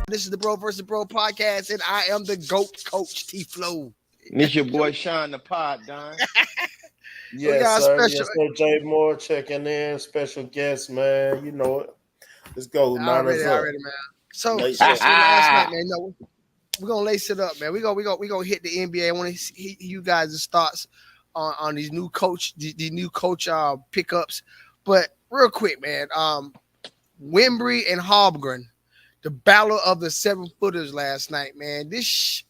This is the Bro versus Bro podcast, and I am the GOAT Coach T Flow. And it's your boy Sean the Pod, Don. We Yes, got a sir. special. Yes, sir. Jay Moore checking in. Special guest, man. You know it. Let's go. Niners up. Already, man. So Lace last up. night, man. No, we're gonna lace it up, man. We gonna hit the NBA. I want to see you guys' thoughts on these new coach pickups. But real quick, man. Wemby and Holmgren, the battle of the 7-footers last night, man. This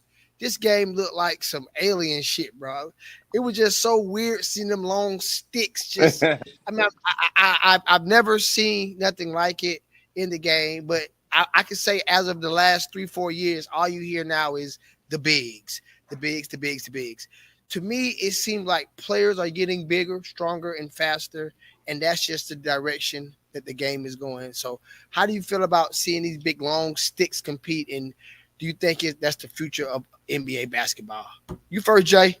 game looked like some alien shit, bro. It was just so weird seeing them long sticks. Just, I mean, I've never seen nothing like it in the game, but I can say as of the last 3-4 years, all you hear now is the bigs. To me, it seems like players are getting bigger, stronger, and faster, and that's just the direction that the game is going. So how do you feel about seeing these big long sticks compete, and do you think that's the future of NBA basketball? You first, Jay.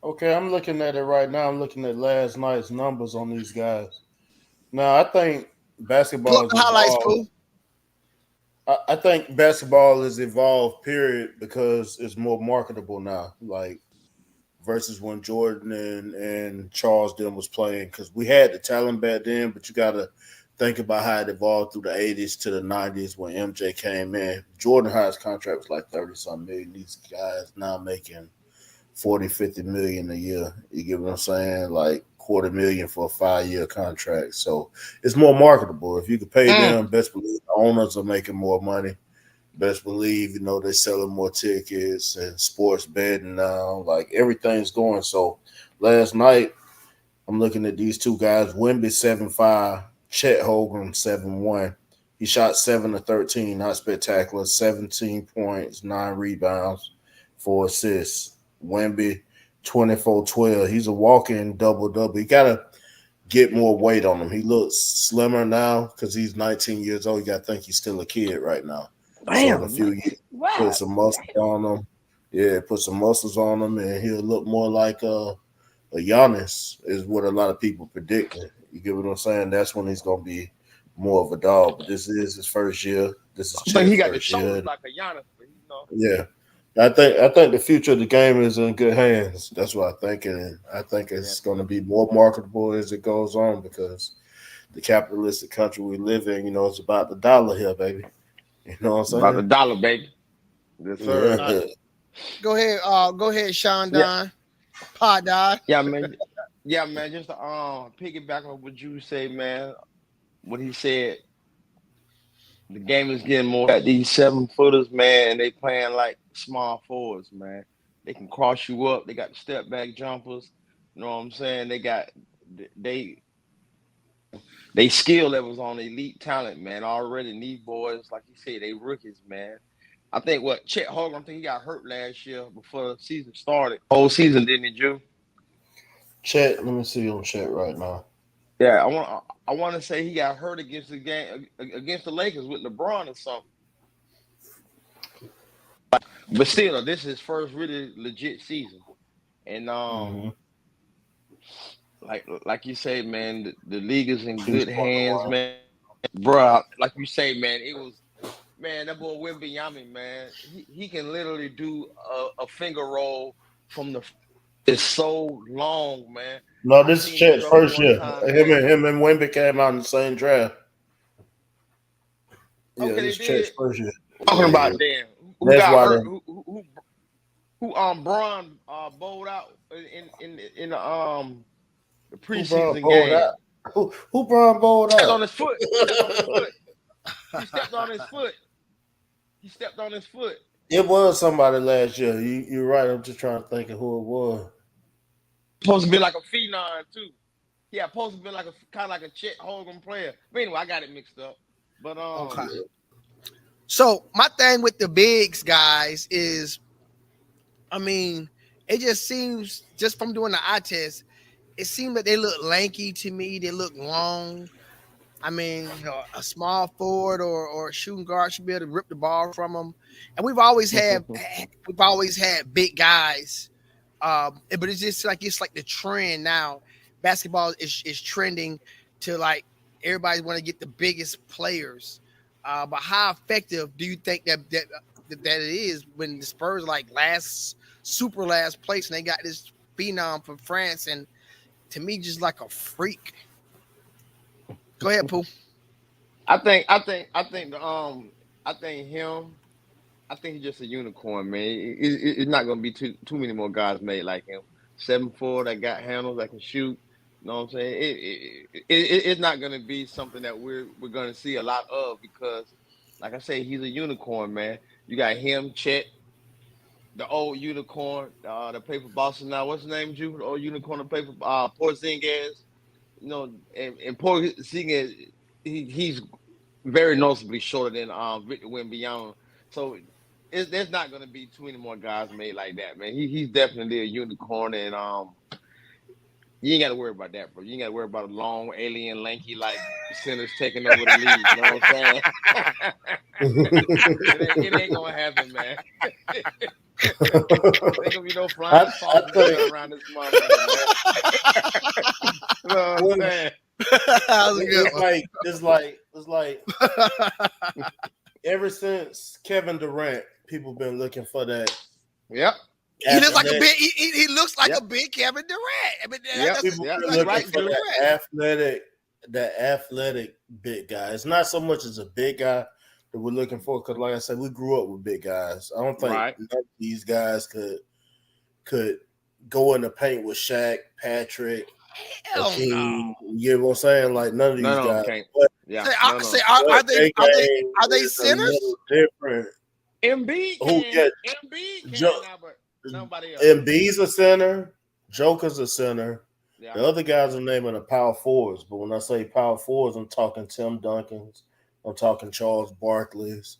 Okay, I'm looking at it right now. I'm looking at last night's numbers on these guys. Now, I think Pull basketball up has the highlights, evolved. fool. I think basketball has evolved, period, because it's more marketable now. Like versus when Jordan and Charles Dem was playing, because we had the talent back then, but you got to think about how it evolved through the 80s to the 90s when MJ came in. Jordan highest contract was like 30-something million. These guys now making 40, 50 million a year. You get what I'm saying? Like $250,000 for a 5-year contract. So it's more marketable. If you could pay them, best believe the owners are making more money. Best believe, they're selling more tickets and sports betting now. Like everything's going. So last night, I'm looking at these two guys. Wemby 7'5", Chet Holmgren 7'1". He shot 7 of 13, not spectacular. 17 points, 9 rebounds, 4 assists. Wemby 24-12. He's a walking double-double. You gotta get more weight on him. He looks slimmer now because he's 19 years old. You gotta think he's still a kid right now. So in a few years, put some muscles on him. Yeah, put some muscles on him, and he'll look more like a Giannis, is what a lot of people predicting. You get what I'm saying? That's when he's gonna be more of a dog. But this is his first year. This is But he Chet's got the first year. shoulders like a Giannis, but Yeah. I think the future of the game is in good hands. That's what I think, and I think it's going to be more marketable as it goes on because the capitalistic country we live in, it's about the dollar here, baby. You know what I'm saying? about the dollar, baby. Yes, sir. Yeah. Go ahead, Sean Yeah. Don. Pod Don. Yeah, man. Yeah, man. Just to piggyback on what you say, man. What he said, the game is getting more at these 7-footers, man, and they playing like small forwards, man. They can cross you up. They got the step back jumpers. You know what I'm saying? They skill levels on elite talent, man. Already, these boys, like you say, they rookies, man. I think Chet Holmgren, I think he got hurt last year before the season started. Whole season, didn't he, Drew? Chet, let me see on Chet right now. Yeah, I want to say he got hurt against the Lakers with LeBron or something. But still, this is his first really legit season, and like you say, man, the league is in good hands, man. Bruh, like you say, man, that boy Wembanyama, man, he can literally do a finger roll from the. It's so long, man. No, this is Chet's first year. Him and Wemby came out in the same draft. Yeah, okay, this is Chet's first year. Talking about them. Who That's got why hurt? Who Braun bowled out in the preseason game? Who Braun bowled out? Stepped on his foot. He stepped on his foot. It was somebody last year. You're right. I'm just trying to think of who it was. Supposed to be like a phenom too. Yeah, supposed to be like kind of like a Chet Holmgren player. But anyway, I got it mixed up. But Okay. So my thing with the bigs guys is, I mean, it just seems, just from doing the eye test, it seems that they look lanky to me. They look long. I mean, a small forward or a shooting guard should be able to rip the ball from them. And we've always had big guys. But it's like the trend now. Basketball is trending to like everybody want to get the biggest players. But how effective do you think that it is when the Spurs like super last place and they got this phenom from France and to me just like a freak. Go ahead, Pooh. I think I think I think the I think him. I think he's just a unicorn, man. It's not gonna be too many more guys made like him. 7'4" that got handles that can shoot. You know what I'm saying? It's not gonna be something that we're gonna see a lot of because, like I say, he's a unicorn, man. You got him, Chet, the old unicorn, that played for Boston now. What's his name, Drew? The old unicorn that played for Porzingis. You know, and Porzingis, he's very noticeably shorter than Victor Wembanyama. So there's not going to be too many more guys made like that, man. He's definitely a unicorn, and you ain't got to worry about that, bro. You ain't got to worry about a long, alien, lanky like centers taking over the league. You know what I'm saying? it ain't gonna happen, man. There ain't gonna be no flying saucers around this motherfucker, man. You know what I'm saying? It's like ever since Kevin Durant, people been looking for that. Yep. He looks like a big. He looks like a big Kevin Durant. I mean, people been looking for that athletic big guy. It's not so much as a big guy that we're looking for because, like I said, we grew up with big guys. I don't think none of these guys could go in the paint with Shaq, Patrick. Hakeem, you know what I'm saying? Like none of these guys. Can't. Yeah. Are they centers? Different. Embiid can. Embiid can now, but nobody else. Embiid's a center. Joker's a center. Yeah. The other guys are naming the power forwards, but when I say power forwards, I'm talking Tim Duncan's. I'm talking Charles Barkley's.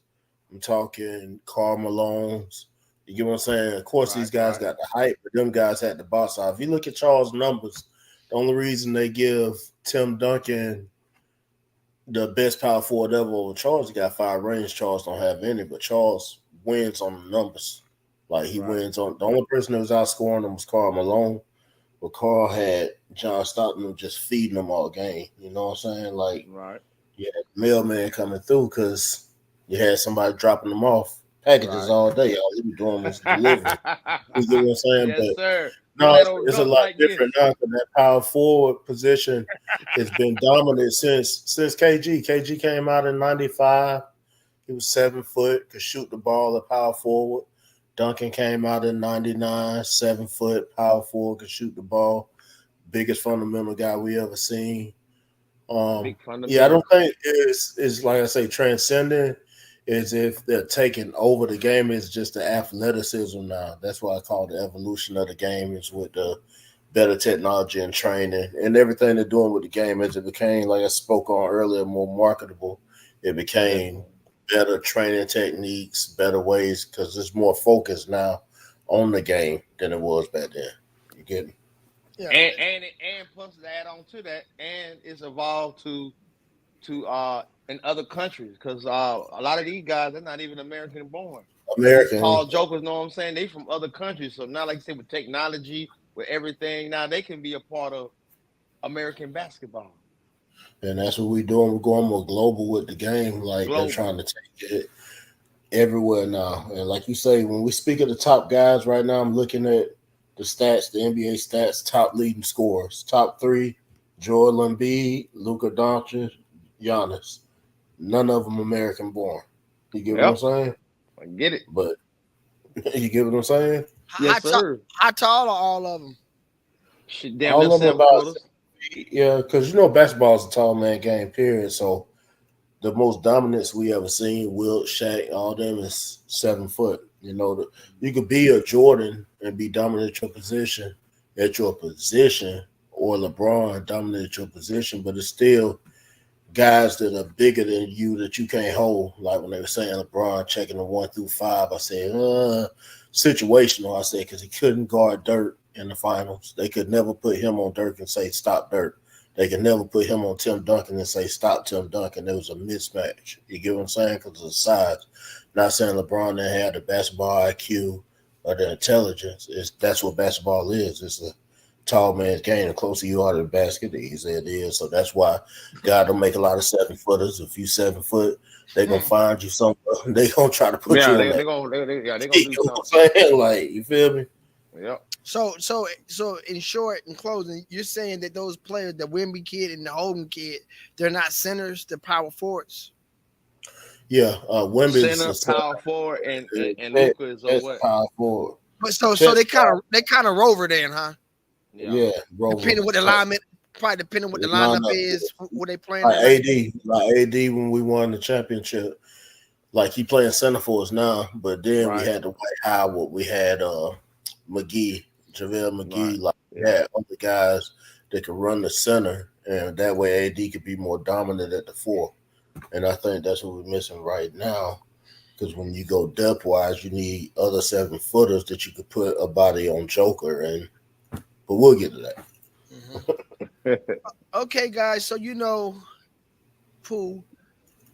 I'm talking Karl Malone's. You get what I'm saying? Of course, these guys got the hype, but them guys had the box out. If you look at Charles' numbers, the only reason they give Tim Duncan the best power forward ever over Charles, he got 5 rings. Charles don't have any, but Charles wins on the numbers. Like he wins on the only person that was outscoring him was Karl Malone, but Karl had John Stockton just feeding him all game. You know what I'm saying? Like, you had the mailman coming through because you had somebody dropping them off packages all day. All he was doing was delivering. You get what I'm saying? Yes, sir. No, it's a lot different now because that power forward position has been dominant since KG. KG came out in 95. He was 7 foot, could shoot the ball at power forward. Duncan came out in 99, 7 foot, power forward, could shoot the ball. Biggest fundamental guy we ever seen. I don't think it's like I say, transcending. Is if they're taking over the game, it's just the athleticism now. That's why I call the evolution of the game is with the better technology and training and everything they're doing with the game as it became, like I spoke on earlier, more marketable. It became better training techniques, better ways because there's more focus now on the game than it was back then. You get me? Yeah. And plus to add on to that, and it's evolved to in other countries because a lot of these guys they're not even American born. Tall jokers, know what I'm saying? They from other countries. So now, like you said, with technology, with everything, now they can be a part of American basketball. And that's what we're doing. We're going more global with the game. Like they're trying to take it everywhere now. And like you say, when we speak of the top guys right now, I'm looking at the stats, the NBA stats, top leading scorers. Top 3, Joel Embiid, Luka Doncic, Giannis. None of them American born. You get what I'm saying? I get it. But you get what I'm saying? Yes, sir. How tall are all of them? Damn, all of them about, yeah, because you know basketball is a tall man game, period. So the most dominance we ever seen, Wilt, Shaq, all them is 7 foot. You know, you could be a Jordan and be dominant at your position, or LeBron dominant at your position, but it's still guys that are bigger than you that you can't hold. Like when they were saying LeBron checking the 1 through 5, I said, situational. I said, because he couldn't guard Dirk in the finals. They could never put him on Dirk and say, stop Dirk. They could never put him on Tim Duncan and say, stop Tim Duncan. There was a mismatch. You get what I'm saying? Because of the size. Not saying LeBron didn't have the basketball IQ or the intelligence. That's what basketball is. It's a tall man's game, the closer you are to the basket, the easier it is. So that's why God don't make a lot of 7-footers. If you 7 foot, they're gonna find you somewhere. They gonna try to put you on that. They're gonna do You know something. what I'm saying? Like, you feel me? Yep. So in short, in closing, you're saying that those players, the Wemby kid and the Holden kid, they're not centers, they're power forwards. Yeah, Wemby's Center, a center. power forward, and Luka is a That's what? power forward. But so they kind of rover then, huh? Yeah, Rover. Depending what the alignment, probably depending what the lineup is, what they playing. Like AD when we won the championship. Like he playing center for us now, but then we had the White Howard, we had McGee, JaVale McGee, that other guys that could run the center, and that way AD could be more dominant at the 4. And I think that's what we're missing right now. Because when you go depth wise, you need other 7-footers that you could put a body on Joker, but we'll get to that. Mm-hmm. Okay, guys. So Pooh,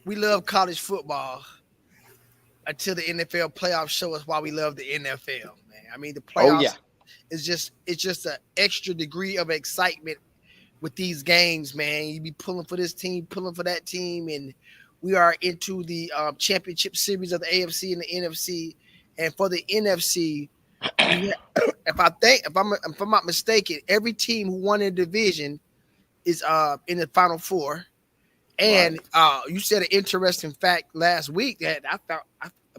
we love college football until the NFL playoffs show us why we love the NFL, man. I mean, the playoffs is just an extra degree of excitement with these games, man. You be pulling for this team, pulling for that team, and we are into the championship series of the AFC and the NFC. And for the NFC, if I'm not mistaken, every team who won a division is in the Final Four. And you said an interesting fact last week that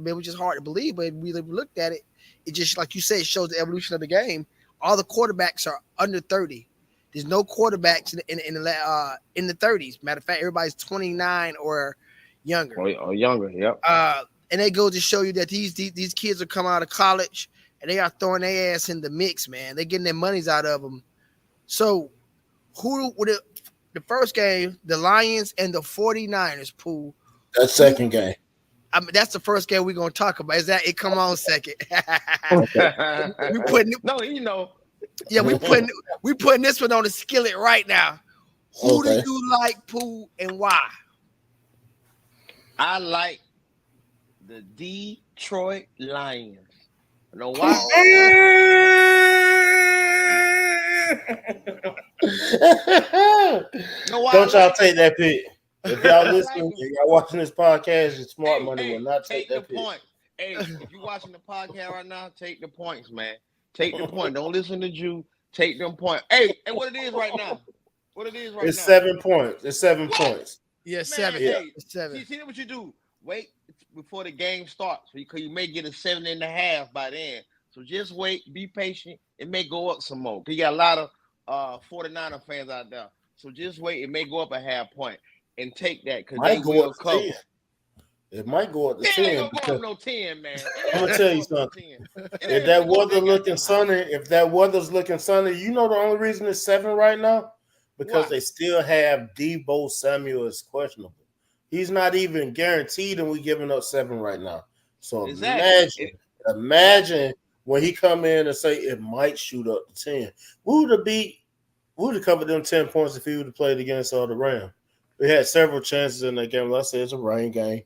it was just hard to believe, but we looked at it. It just, like you said, it shows the evolution of the game. All the quarterbacks are under 30. There's no quarterbacks in the 30s. Matter of fact, everybody's 29 or younger. Or younger, yep. And they go to show you that these kids are coming out of college and they are throwing their ass in the mix, man. They're getting their monies out of them. So who would the first game, the Lions and the 49ers, Pooh? That second game. I mean, that's the first game we're gonna talk about. Is that it? Come on, second. we putting this one on the skillet right now. Who do you like, Pooh, and why? I like the Detroit Lions. You know why? Don't y'all take that pick. If y'all listening, if y'all watching this podcast, your smart money will not take that pick. Point. Hey, if you're watching the podcast right now, take the points, man. Take the point. Don't listen to Jew. Take them points. Hey, and what it is right now? It's 7 points. It's 7 points. Yeah, man, 7. Hey, it's 7. See what you do? Wait before the game starts, because you may get a 7.5 by then. So just wait, be patient. It may go up some more. You got a lot of 49er fans out there. So just wait. It may go up a half point. And take that because they will cover. 10. It might go up to 10. It ain't gonna go up no 10, man. I'm gonna tell you something. If that weather's looking sunny, you know the only reason it's 7 right now? Because they still have Deebo Samuel as questionable. He's not even guaranteed, and we're giving up 7 right now. So imagine when he come in and say it might shoot up to 10. We would have covered them 10 points if he would have played against the Rams. We had several chances in that game. Like I said, it's a rain game.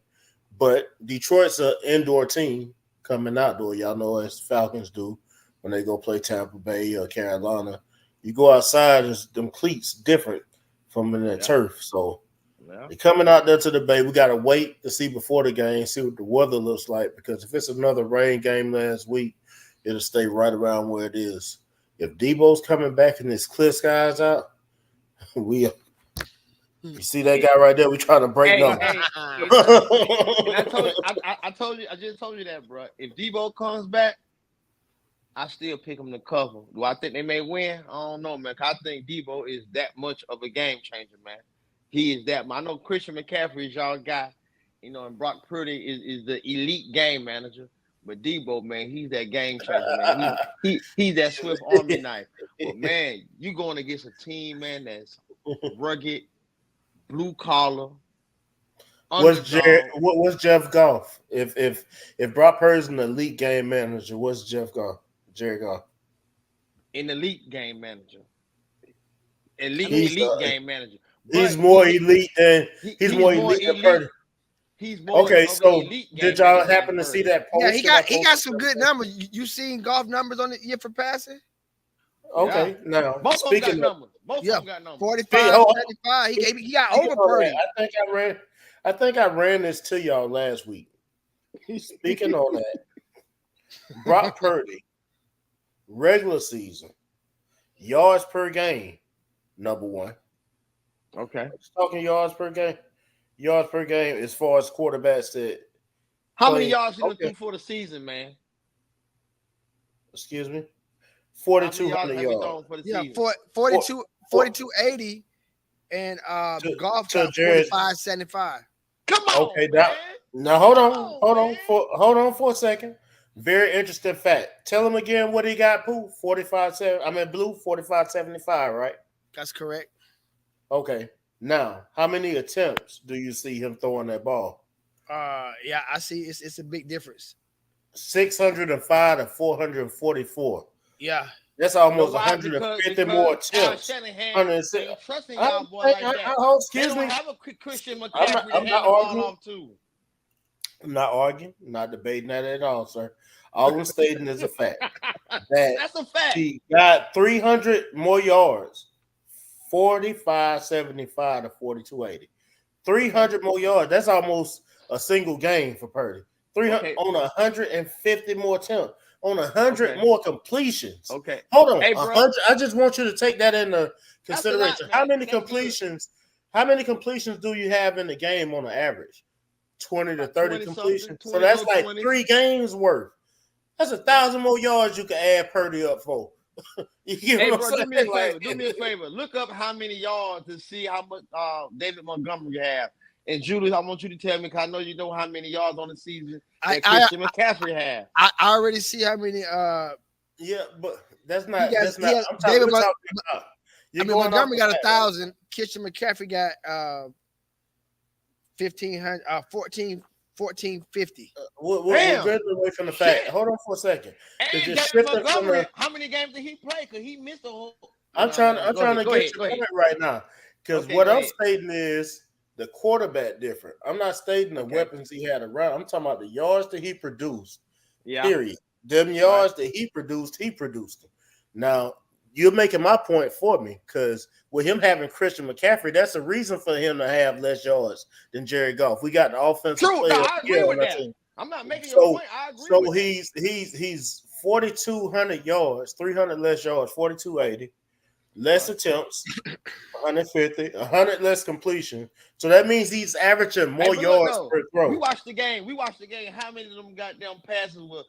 But Detroit's an indoor team coming outdoor. Y'all know as Falcons do when they go play Tampa Bay or Carolina. You go outside, it's them cleats different from in the turf. So they're coming out there to the Bay. We got to wait to see before the game, see what the weather looks like. Because if it's another rain game last week, it'll stay right around where it is. If Debo's coming back and this clear skies out, you see that guy right there? We trying to break numbers. I just told you that, bro. If Debo comes back, I still pick him to cover. Do I think they may win? I don't know, man. I think Debo is that much of a game changer, man. He is that. I know Christian McCaffrey is y'all guy, and Brock Purdy is the elite game manager. But Debo, man, he's that game changer, man. He's that Swift Army knife. But man, you going against a team, man, that's rugged, blue collar. What's Jeff Goff? If Brock Purdy's an elite game manager, what's Jeff Goff? Jared Goff. An elite game manager. Elite game manager. But he's more elite than more elite than Purdy. He's more okay. So did y'all happen to see that post? Yeah, he got some good numbers. You seen Goff numbers on the year for passing? Okay, now both of them got speaking of numbers. Both Yeah, of them got numbers. 45, 75. He got speaking over of that, Purdy. I think I ran this to y'all last week. Speaking on that, Brock Purdy, regular season, yards per game, number one. Okay. Just talking yards per game. Yards per game as far as quarterbacks that How many play. yards he done Okay, threw for the season, man? excuse me. How many yards 4,200 have he yards. thrown for the Yeah, season? 42, For, 4280, and to, Golf to got Jared. 4575. Come Okay, on, man. now hold Come on, on, man. hold on for a second. Very interesting fact. Tell him again what he got, Pooh. 45.7. I mean, Blue 45.75, right? That's correct. Okay. Now, how many attempts do you see him throwing that ball? Yeah, I see. It's a big difference. 605 to 444. Yeah, That's You know almost why? 150 more Al attempts. Shanahan 106. ain't trusting y'all boy like that. They Excuse don't me. have a Christian I'm McCaffrey to I'm hand not the ball arguing. off to. I'm not arguing. I'm not debating that at all, sir. All I'm stating is a fact that That's a fact. he got 300 more yards, 45.75 to 42.80. 300 more yards. That's almost a single game for Purdy. 300 on 150 more attempts, on 100 more completions. Okay. Hold on, Hey, bro. 100. I just want you to take that into That's a lot, consideration. man. How many That's completions? How many completions do you have in the game on an average? 20 to 30 completions. So that's like 20. 3 games worth. That's 1,000 more yards you can add Purdy up for. You get Hey, what bro, I'm do me a saying? favor. Like, Do me a favor. Look up how many yards to see how much David Montgomery have. And Julius, I want you to tell me, because I know you know how many yards on the season that Christian McCaffrey had. I already see how many. Yeah, but that's not. He got. That's He not. has, I'm talking, David. we're talking about. I mean, Montgomery got 1,000. Kitchen McCaffrey got 1,500. 1450. We're getting away from the fact. Hold on for a second. And David Montgomery, how many games did he play? Because he missed a whole. I'm trying to get your point right now. Because what I'm stating is the quarterback different. I'm not stating the weapons he had around. I'm talking about the yards that he produced. Yeah. Period. Them yards that he produced them. Now, you're making my point for me, because with him having Christian McCaffrey, that's a reason for him to have less yards than Jared Goff. We got the offensive player. No, I agree with that. I'm not making your point. I agree with that. He's 4,200 yards, 300 less yards, 4280, less attempts, 150, 100 less completion. So that means he's averaging more yards per throw. We watched the game. How many of them goddamn passes were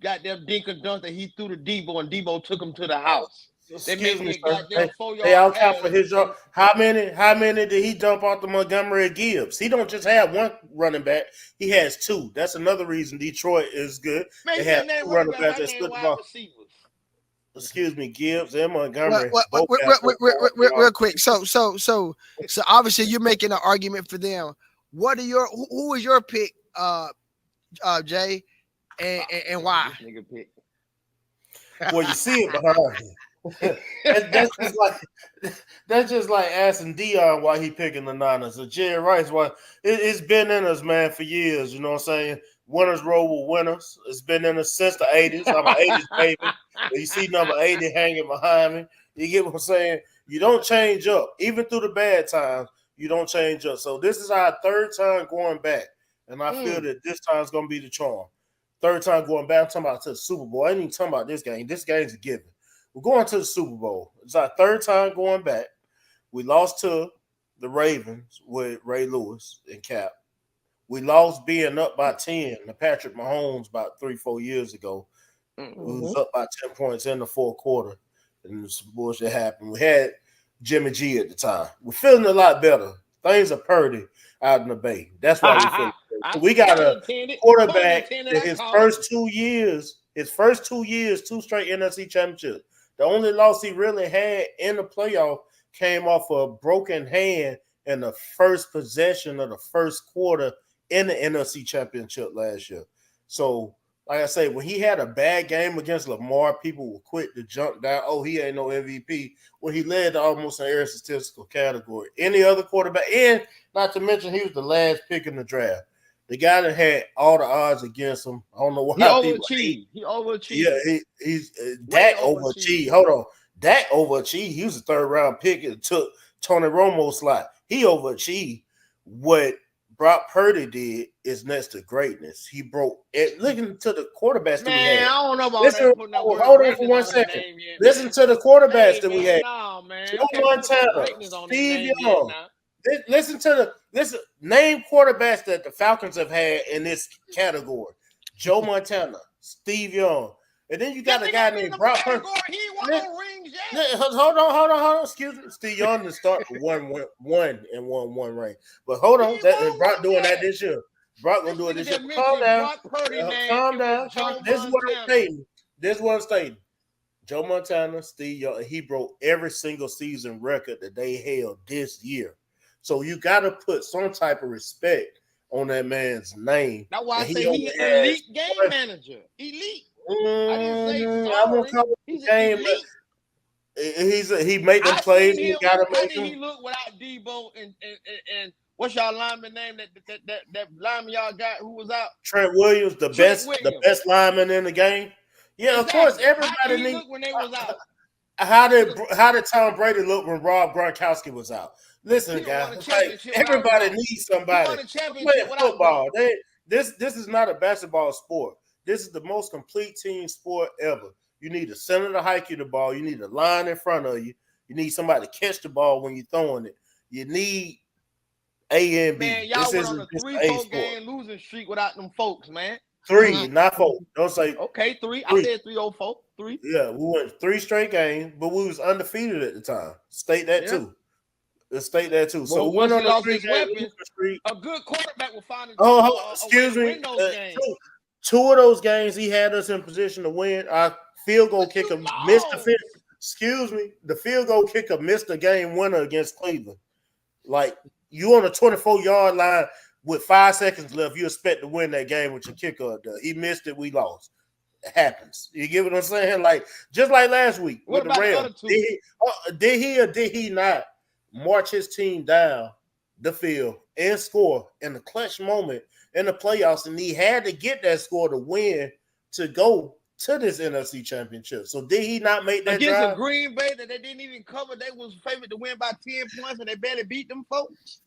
goddamn dink and dunk that he threw to Debo and Debo took him to the house? They made me a goddamn 4-yard. They all count for his yard. How many did he dump off to Montgomery Gibbs? He don't just have one running back. He has two. That's another reason Detroit is good. Man, they have two running backs that split the ball. Excuse me, Gibbs and Montgomery. Real quick. So obviously you're making an argument for them. What are who is your pick, Jay, and why? Well, you see it behind him. That's just like asking Dion why he picking the Niners, or Jerry Rice why. It's been in us, man, for years. You know what I'm saying? Winners roll with winners. It's been in us since the 80s. I'm an 80s baby. You see number 80 hanging behind me. You get what I'm saying? You don't change up. Even through the bad times, you don't change up. So this is our third time going back, and I feel that this time is going to be the charm. Third time going back. I'm talking about to the Super Bowl. I ain't even talking about this game. This game's a given. We're going to the Super Bowl. It's our third time going back. We lost to the Ravens with Ray Lewis and Cap. We lost being up by 10 to Patrick Mahomes about 3-4 years ago. We was up by 10 points in the fourth quarter, and some bullshit happened. We had Jimmy G at the time. We're feeling a lot better. Things are purdy out in the Bay. That's why we feel it. So we got a quarterback that his first 2 years, 2 straight NFC championships. The only loss he really had in the playoff came off a broken hand in the first possession of the first quarter in the NFC championship last year. So, like I say, when he had a bad game against Lamar, people were quick to jump down. Oh, he ain't no MVP. When he led to almost an air statistical category. Any other quarterback, and not to mention he was the last pick in the draft. The guy that had all the odds against him. I don't know why he overachieved. Yeah, he's Dak overachieved. Hold on. Dak overachieved. He was a third round pick and took Tony Romo's slot. He overachieved. What Brock Purdy did is next to greatness. He broke it. Looking to the quarterbacks that we Man, had. I don't know about Listen, that putting that word hold on for greatness 1 on his second. name yet, Listen man. to the quarterbacks Hey, that we man, had. nah, man. Joe You can't put no Montana, greatness on his Steve name Young. yet now. Listen. Name quarterbacks that the Falcons have had in this category. Joe Montana, Steve Young, and then you got a guy named Brock Purdy. He ain't won no rings yet. Hold on. Excuse me. Steve Young to start one ring. But hold on, that Brock doing that this year. Brock gonna do it this year. Calm down. Calm down. This is what I'm stating. Joe Montana, Steve Young, he broke every single season record that they held this year. So you got to put some type of respect on that man's name. That's why I say he's elite game manager. Elite. I didn't say sorry. He's elite. He made them plays. He got to How make did them. he look without Debo and what's y'all lineman name that lineman y'all got who was out? Trent Williams, the best lineman in the game. Yeah, exactly. Of course, everybody how did he look when they was out? How did Tom Brady look when Rob Gronkowski was out? Listen, guys, like, everybody needs somebody playing football. This is not a basketball sport. This is the most complete team sport ever. You need a center to hike you the ball. You need a line in front of you. You need somebody to catch the ball when you're throwing it. You need A and B. Man, y'all went on a 3-4 game losing streak without them folks, man. 3, not 4. Don't say okay. 3. I said 3-0-4. 3. Yeah, we went 3 straight games, but we was undefeated at the time. State that too. State that too. So once he lost his weapons, a good quarterback will find excuse me. Win those games. Two of those games he had us in position to win. Our field goal kicker missed the field. Excuse me. The field goal kicker missed the game winner against Cleveland. Like, you on a 24-yard line with 5 seconds left, you expect to win that game with your kicker up there. He missed it, we lost. It happens. You get what I'm saying? Like, just like last week with the Rams. Did he or did he not march his team down the field and score in the clutch moment in the playoffs? And he had to get that score to win to go to this NFC championship. So did he not make that against drive? a Green Bay that they didn't even cover? They was favored to win by 10 points and they barely beat them folks.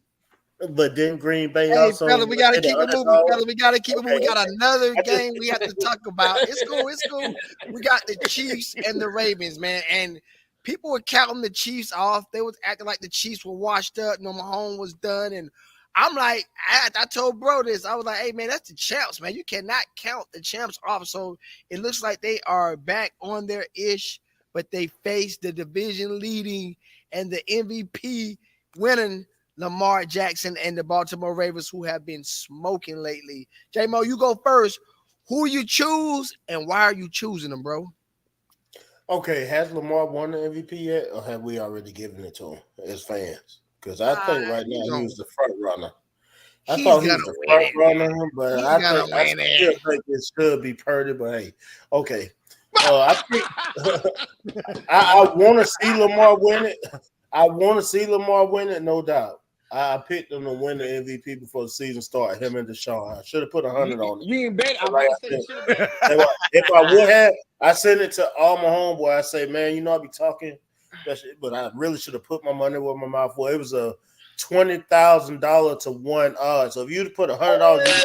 But then Green Bay also. Fella, we gotta keep it moving. Fella, we gotta keep it moving. We got another game we have to talk about. It's cool. We got the Chiefs and the Ravens, man. And people were counting the Chiefs off. They was acting like the Chiefs were washed up. No, Mahomes was done. And I'm like, I told bro this. I was like, hey, man, that's the champs, man. You cannot count the champs off. So it looks like they are back on their ish, but they face the division leading and the MVP winning Lamar Jackson and the Baltimore Ravens, who have been smoking lately. J-Mo, you go first. Who you choose and why are you choosing them, bro? Okay, has Lamar won the MVP yet, or have we already given it to him as fans? Because I think right now he was the front runner. I thought he was the front runner, but I still think it should be Purdy. But hey, okay. I think I want to see Lamar win it. I want to see Lamar win it, no doubt. I picked him to win the MVP before the season started. Him and Deshaun. I should have put 100 on it. You ain't bet. If I would have, I sent it to all my homeboys. I say, man, you know I be talking, but I really should have put my money where my mouth was. It was a $20,000 to 1 odds. So if you'd put $100,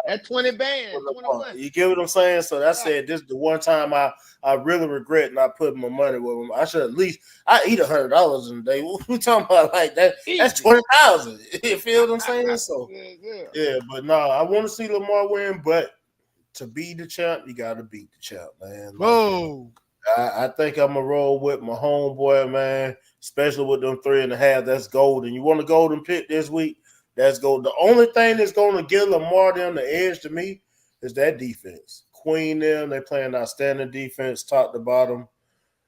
at 20 bands, 21. You get what I'm saying? So that said, this is the one time I really regret not putting my money with them. I should at least eat $100 in a day. What we talking about like that? That's 20,000. You feel what I'm saying? So yeah, but no, I want to see Lamar win, but to be the champ, you got to beat the champ, man. Whoa. I think I'm gonna roll with my homeboy, man. Especially with them 3.5. That's golden. You want a golden pick this week? That's gold. The only thing that's going to give Lamar them the edge to me is that defense. Queen them, they playing outstanding defense, top to bottom.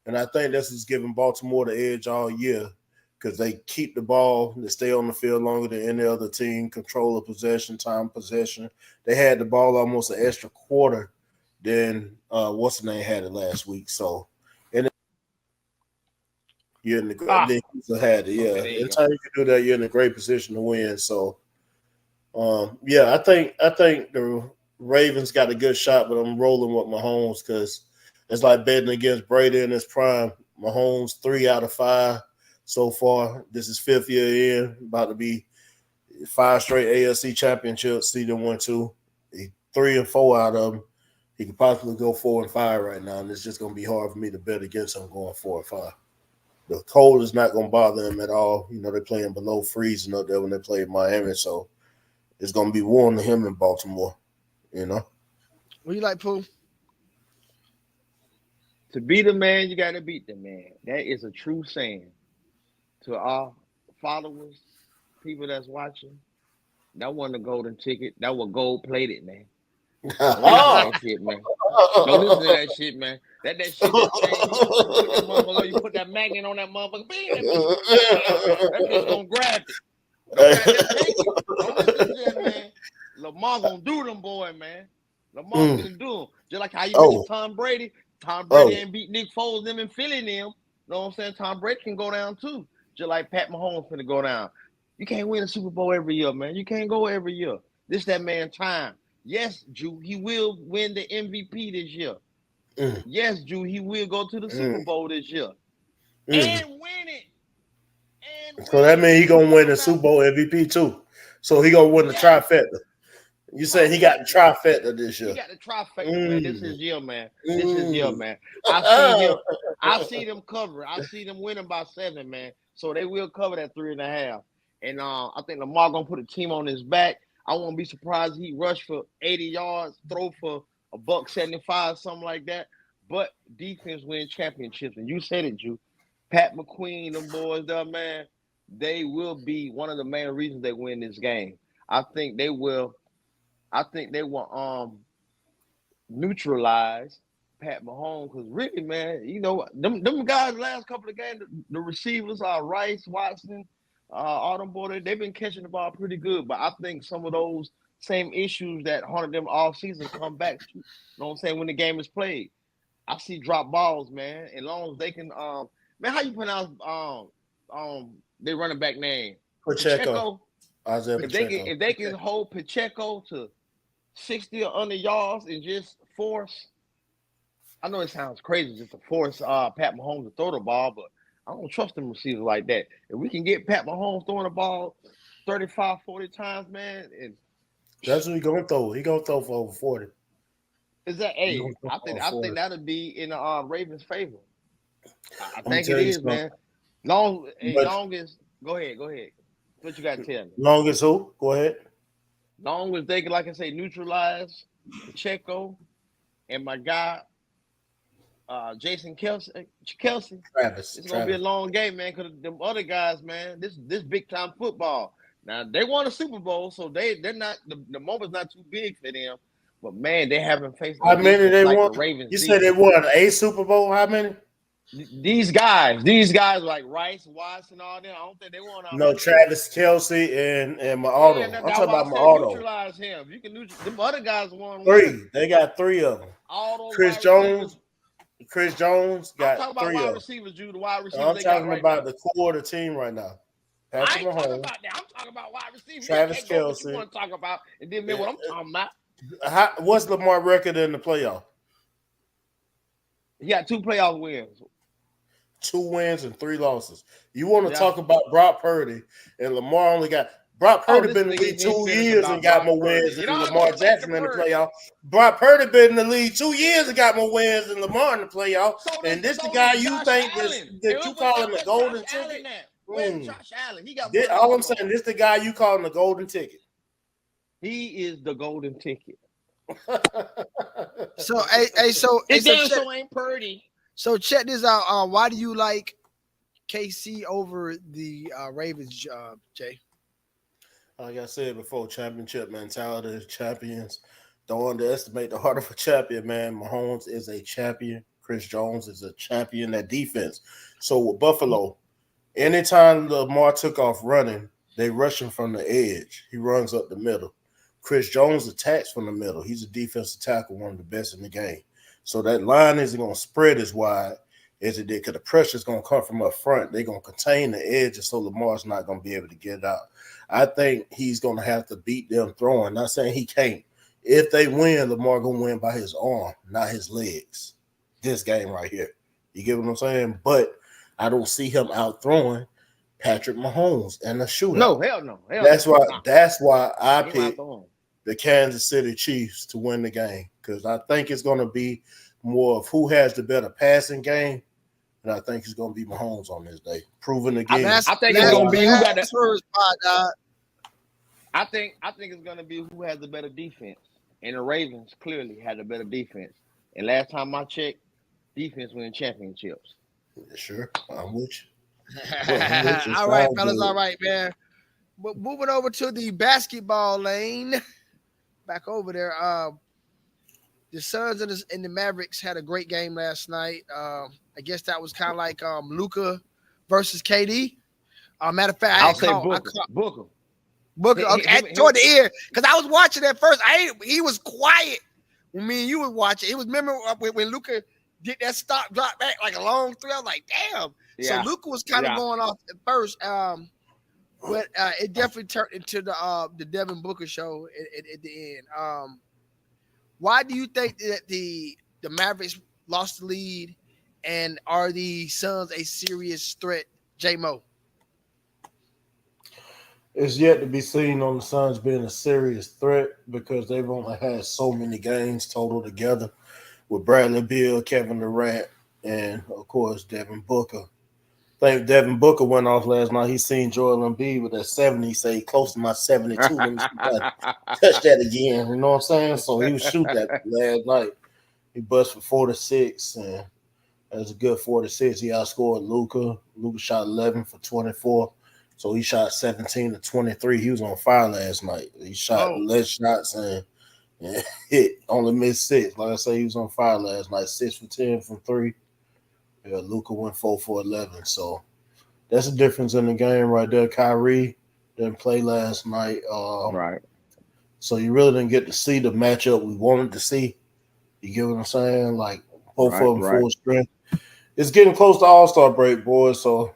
And I think this is giving Baltimore the edge all year because they keep the ball, they stay on the field longer than any other team, control of possession, time possession. They had the ball almost an extra quarter than what's the name had it last week. So, and you're in the had it, yeah. Okay, anytime you can do that, you're in a great position to win. So, yeah, I think the Ravens got a good shot, but I'm rolling with Mahomes because it's like betting against Brady in his prime. Mahomes 3 out of 5 so far. This is 5th year in, about to be 5 straight AFC championships. See them 1-2. 3 and 4 out of them. He could possibly go 4 and 5 right now, and it's just going to be hard for me to bet against him going 4 and 5. The cold is not going to bother him at all. You know, they're playing below freezing up there when they play Miami, so it's going to be warm to him in Baltimore, you know. What you like, Pooh? To be the man, you got to beat the man. That is a true saying. To our followers, people that's watching, that wasn't the golden ticket. That was gold plated, man. Don't listen to that shit, man. Don't listen to that shit, man. That shit that change. You put that motherfucker, you put that magnet on that motherfucker. Bing, that bitch gonna grab it. Don't goddamn take it. Don't listen to that, man. Lamar gonna do them, boy, man. Lamar gonna do them. Just like how you beat Tom Brady. Tom Brady ain't beat Nick Foles them and Philly them. You know what I'm saying? Tom Brady can go down too. Just like Pat Mahomes finna go down. You can't win a Super Bowl every year, man. You can't go every year. This that man time. Yes, Drew, he will win the MVP this year. Yes, Drew, he will go to the Super Bowl this year. And win it. So that means he going to win the Super Bowl MVP too. So he going to win the trifecta. You saying he got the trifecta this year. He got the trifecta, man. This is year, man. This is year, man. I see them cover. I see them winning by 7, man. So they will cover that 3.5. And I think Lamar going to put a team on his back. I won't be surprised he rushed for 80 yards, throw for $175, something like that. But defense wins championships. And you said it, Drew. Pat McQueen, them boys there, man, they will be one of the main reasons they win this game. I think they will neutralize Pat Mahomes because really, man, you know, them guys last couple of games, the receivers are Rice, Watson, all them boys, they've been catching the ball pretty good. But I think some of those same issues that haunted them all season come back to, you know what I'm saying, when the game is played. I see drop balls, man. As long as they can man, how you pronounce their running back name? Pacheco. If they can hold Pacheco to 60 or under yards and just force, I know it sounds crazy just to force Pat Mahomes to throw the ball, but I don't trust them receivers like that. If we can get Pat Mahomes throwing the ball 35, 40 times, man, and that's what he's gonna throw. He's gonna throw for over 40. Is that I think that'll be in the Ravens' favor. I think it is, man. Long as go ahead. What you got to tell me? Long as who? Go ahead. Long as they can, like I say, neutralize Pacheco and my guy Jason Kelsey. Travis. It's gonna be a long game, man. Because them other guys, man, this big time football. Now they won a Super Bowl, so they're not the moment's not too big for them. But man, they haven't faced. How many they won? The Ravens. You said they won a Super Bowl. How many? These guys like Rice, Watson, all them. I don't think they won. No, Travis Kelsey and Ma'auto. Yeah, I'm talking about Ma'auto. Neutralize him. You can neutralize. Them other guys won 3. They got 3 of them. Chris Jones got 3 of them. Wide receivers, Drew. The wide receivers. I'm talking about the core of the team right now. Patrick Mahomes. Talking about that. I'm talking about wide receivers. Travis Kelsey. What you want to talk about, and then what I'm talking about. What's Lamar record in the playoff? He got 2 playoff wins. 2 wins and 3 losses. You want to talk about Brock Purdy and Lamar only got Brock Purdy been in the league 2 years and got more wins than Lamar Jackson in the playoff. Brock Purdy been in the league 2 years and got more wins than Lamar in the playoff. And this the guy you think that you calling the golden ticket? Where's Josh Allen? He got all I'm saying, this the guy you calling the golden ticket. He is the golden ticket. So ain't Purdy. So check this out. Why do you like KC over the Ravens, Jay? Like I said before, championship mentality, champions. Don't underestimate the heart of a champion, man. Mahomes is a champion. Chris Jones is a champion at defense. So with Buffalo, anytime Lamar took off running, they rush him from the edge. He runs up the middle. Chris Jones attacks from the middle. He's a defensive tackle, one of the best in the game. So that line isn't going to spread as wide as it did because the pressure is going to come from up front. They're going to contain the edges so Lamar's not going to be able to get it out. I think he's going to have to beat them throwing. Not saying he can't. If they win, Lamar going to win by his arm, not his legs. This game right here. You get what I'm saying? But I don't see him out throwing Patrick Mahomes in a shootout. No, hell no. That's why I He picked the Kansas City Chiefs to win the game, because I think it's going to be more of who has the better passing game, and I think it's going to be Mahomes on this day, proving again. I think it's going to be who got that. I think it's going to be who has the better defense, and the Ravens clearly had the better defense. And last time I checked, defense win championships. Sure, I'm with you. All right, fellas. All right, man. But moving over to the basketball lane, back over there. The Suns and the Mavericks had a great game last night. I guess that was kind of like Luka versus KD. Matter of fact, I'll say Booker. Toward the end, because I was watching at first. He was quiet when me and you was watching. It was, remember when Luka did that stop drop back like a long three. I was like, damn. Yeah. So Luka was kind of going off at first, but it definitely turned into the Devin Booker show at the end. Why do you think that the Mavericks lost the lead, and are the Suns a serious threat, J-Mo? It's yet to be seen on the Suns being a serious threat, because they've only had so many games total together with Bradley Beal, Kevin Durant, and, of course, Devin Booker. I think Devin Booker went off last night. He seen Joel Embiid with that 70. He said, close to my 72. Let me touch that again. You know what I'm saying? So he was shooting that last night. He bust for 46, and that was a good 46. He outscored Luka. Luka shot 11 for 24. So he shot 17 to 23. He was on fire last night. He shot less shots and hit, only missed 6. Like I say, he was on fire last night. 6 for 10 from 3. Yeah, Luka went 4 for 11. So that's the difference in the game right there. Kyrie didn't play last night. Right. So you really didn't get to see the matchup we wanted to see. You get what I'm saying? Like, both of them full strength. It's getting close to All-Star break, boys. So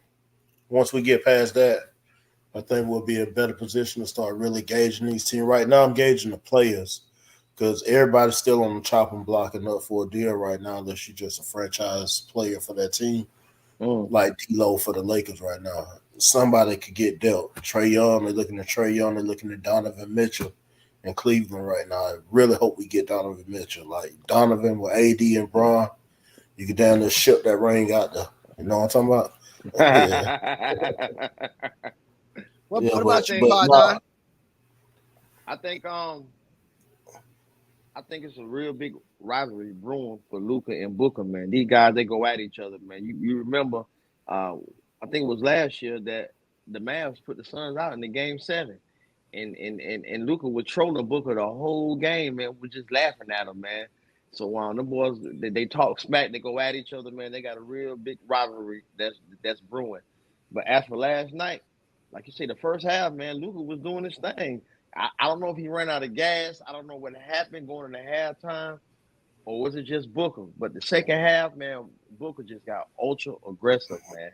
once we get past that, I think we'll be in a better position to start really gauging these teams. Right now, I'm gauging the players, because everybody's still on the chopping block and up for a deal right now, unless you're just a franchise player for that team, like D'Lo for the Lakers right now. Somebody could get dealt. Trae Young, they're looking at Trae Young, they're looking at Donovan Mitchell in Cleveland right now. I really hope we get Donovan Mitchell. Like Donovan with AD and Bron, you can down there ship that ring out there. You know what I'm talking about? What about you, Don? I think it's a real big rivalry brewing for Luka and Booker, man. These guys, they go at each other, man. You remember, I think it was last year that the Mavs put the Suns out in the Game-7, and Luka was trolling Booker the whole game, man. We're just laughing at him, man. So the boys, they talk smack, they go at each other, man. They got a real big rivalry that's brewing. But as for last night, like you say, the first half, man, Luka was doing his thing. I don't know if he ran out of gas. I don't know what happened going into halftime, or was it just Booker? But the second half, man, Booker just got ultra aggressive, man.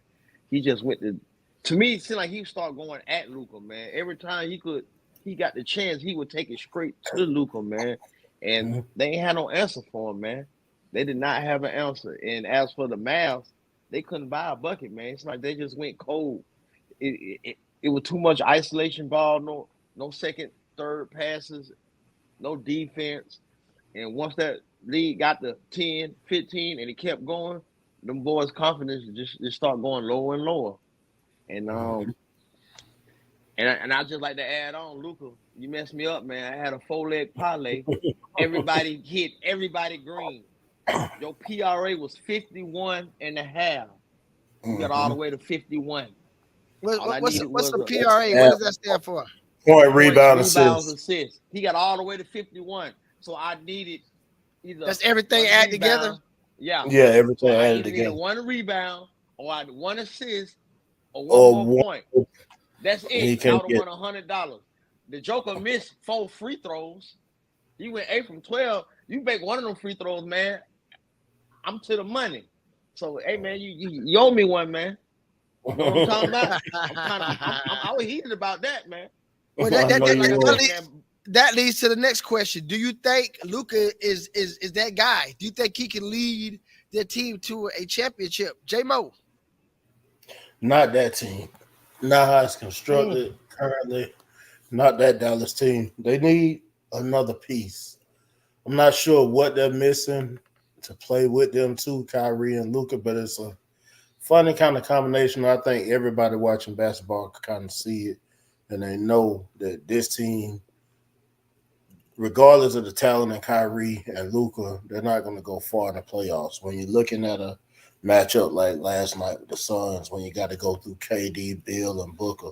He just went to me, it seemed like he started going at Luka, man. Every time he got the chance, he would take it straight to Luka, man. And they ain't had no answer for him, man. They did not have an answer. And as for the Mavs, they couldn't buy a bucket, man. It's like they just went cold. It was too much isolation ball, no second, third passes, no defense. And once that lead got to 10, 15, and it kept going, them boys' confidence just start going lower and lower. And and I just like to add on, Luka, you messed me up, man. I had a 4-leg parlay. Everybody hit, everybody green. Your PRA was 51.5. You got all the way to 51. What's the PRA? What does that stand for? Point, rebound, assist. He got all the way to 51. So I needed either. That's everything added together? Yeah. Yeah, everything added together. Either one rebound, or I had one assist, or one more point. That's it. I would have won $100. The Joker missed 4 free throws. He went 8 from 12. You make one of them free throws, man, I'm to the money. So, hey, man, you owe me one, man. You know what I'm talking about? I was heated about that, man. Well, that leads to the next question. Do you think Luka is that guy? Do you think he can lead their team to a championship? J-Mo. Not that team. Not how it's constructed currently. Not that Dallas team. They need another piece. I'm not sure what they're missing to play with them too, Kyrie and Luka, but it's a funny kind of combination. I think everybody watching basketball can kind of see it, and they know that this team, regardless of the talent in Kyrie and Luka, they're not going to go far in the playoffs. When you're looking at a matchup like last night with the Suns, when you got to go through KD, Bill, and Booker,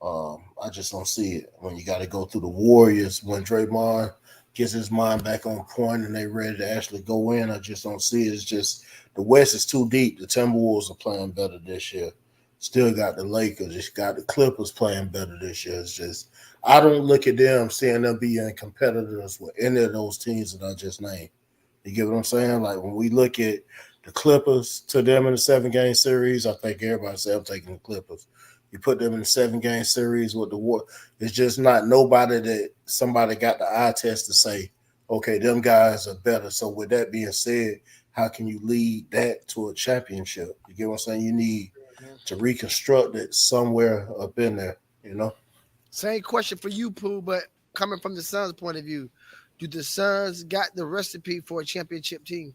I just don't see it. When you got to go through the Warriors, when Draymond gets his mind back on point and they ready to actually go in, I just don't see it. It's just the West is too deep. The Timberwolves are playing better this year. Still got the Lakers. Just got the Clippers playing better this year. It's just I don't look at them seeing them being competitors with any of those teams that I just named. You get what I'm saying? Like when we look at the Clippers to them in the 7-game series, I think everybody say I'm taking the Clippers. You put them in the 7-game series with the war. It's just not nobody that somebody got the eye test to say, okay, them guys are better. So with that being said, how can you lead that to a championship? You get what I'm saying? You need to reconstruct it somewhere up in there, you know? Same question for you, Pooh, but coming from the Suns' point of view, do the Suns got the recipe for a championship team?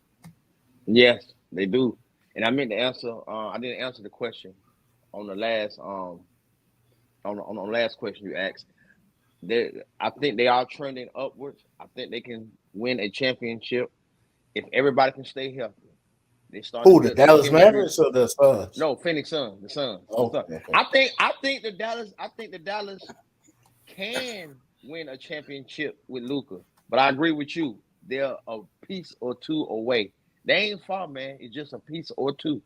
Yes, they do. And I meant to answer. I didn't answer the question on the last on the last question you asked. I think they are trending upwards. I think they can win a championship if everybody can stay healthy. They start to Who, the build that Dallas chemistry. Mavericks or the Suns? No, Phoenix Suns, the Suns. Oh, The Suns. okay. I think the Dallas can win a championship with Luka. But I agree with you. They're a piece or two away. They ain't far, man. It's just a piece or two.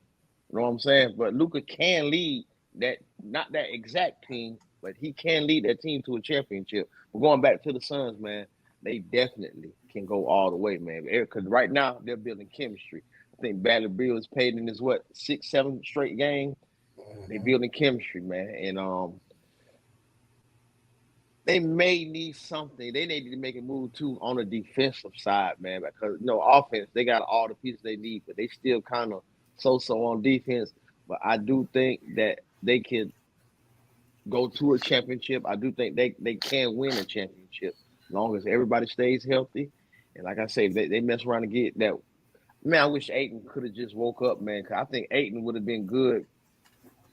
You know what I'm saying? But Luka can lead that, not that exact team, but he can lead that team to a championship. But going back to the Suns, man, they definitely can go all the way, man. Because right now they're building chemistry. I think Bradley Beal is paid in his 6, 7 straight games. They building chemistry, man, and they may need something. They need to make a move too on the defensive side, man, because offense they got all the pieces they need, but they still kind of so on defense. But I do think that they can go to a championship. I do think they can win a championship as long as everybody stays healthy. And like I say, they mess around and get that. Man, I wish Ayton could have just woke up, man, because I think Ayton would have been good.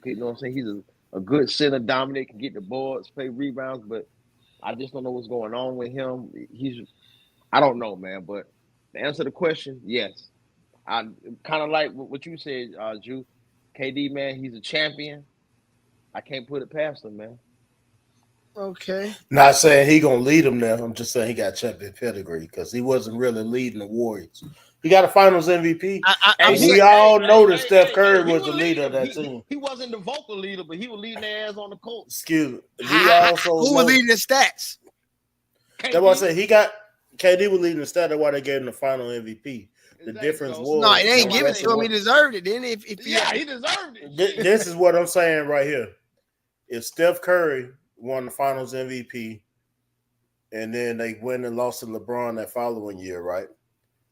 You know what I'm saying? He's a good center, dominate, can get the boards, play rebounds, but I just don't know what's going on with him. I don't know, man. But to answer the question, yes. I kind of like what you said, Drew. KD, man, he's a champion. I can't put it past him, man. Okay. Not saying he gonna lead them there. I'm just saying he got champion pedigree because he wasn't really leading the Warriors. He got a Finals MVP. We all know that Steph Curry was the leader of that team. He wasn't the vocal leader, but he was leading their ass on the court. Excuse me. We also who was leading the stats? That's why I said he got KD was leading the stat. That's why they gave him the final MVP. The difference was no, it ain't given to him. He deserved it. Then if he deserved it. This is what I'm saying right here. If Steph Curry won the Finals MVP, and then they went and lost to LeBron that following year, right?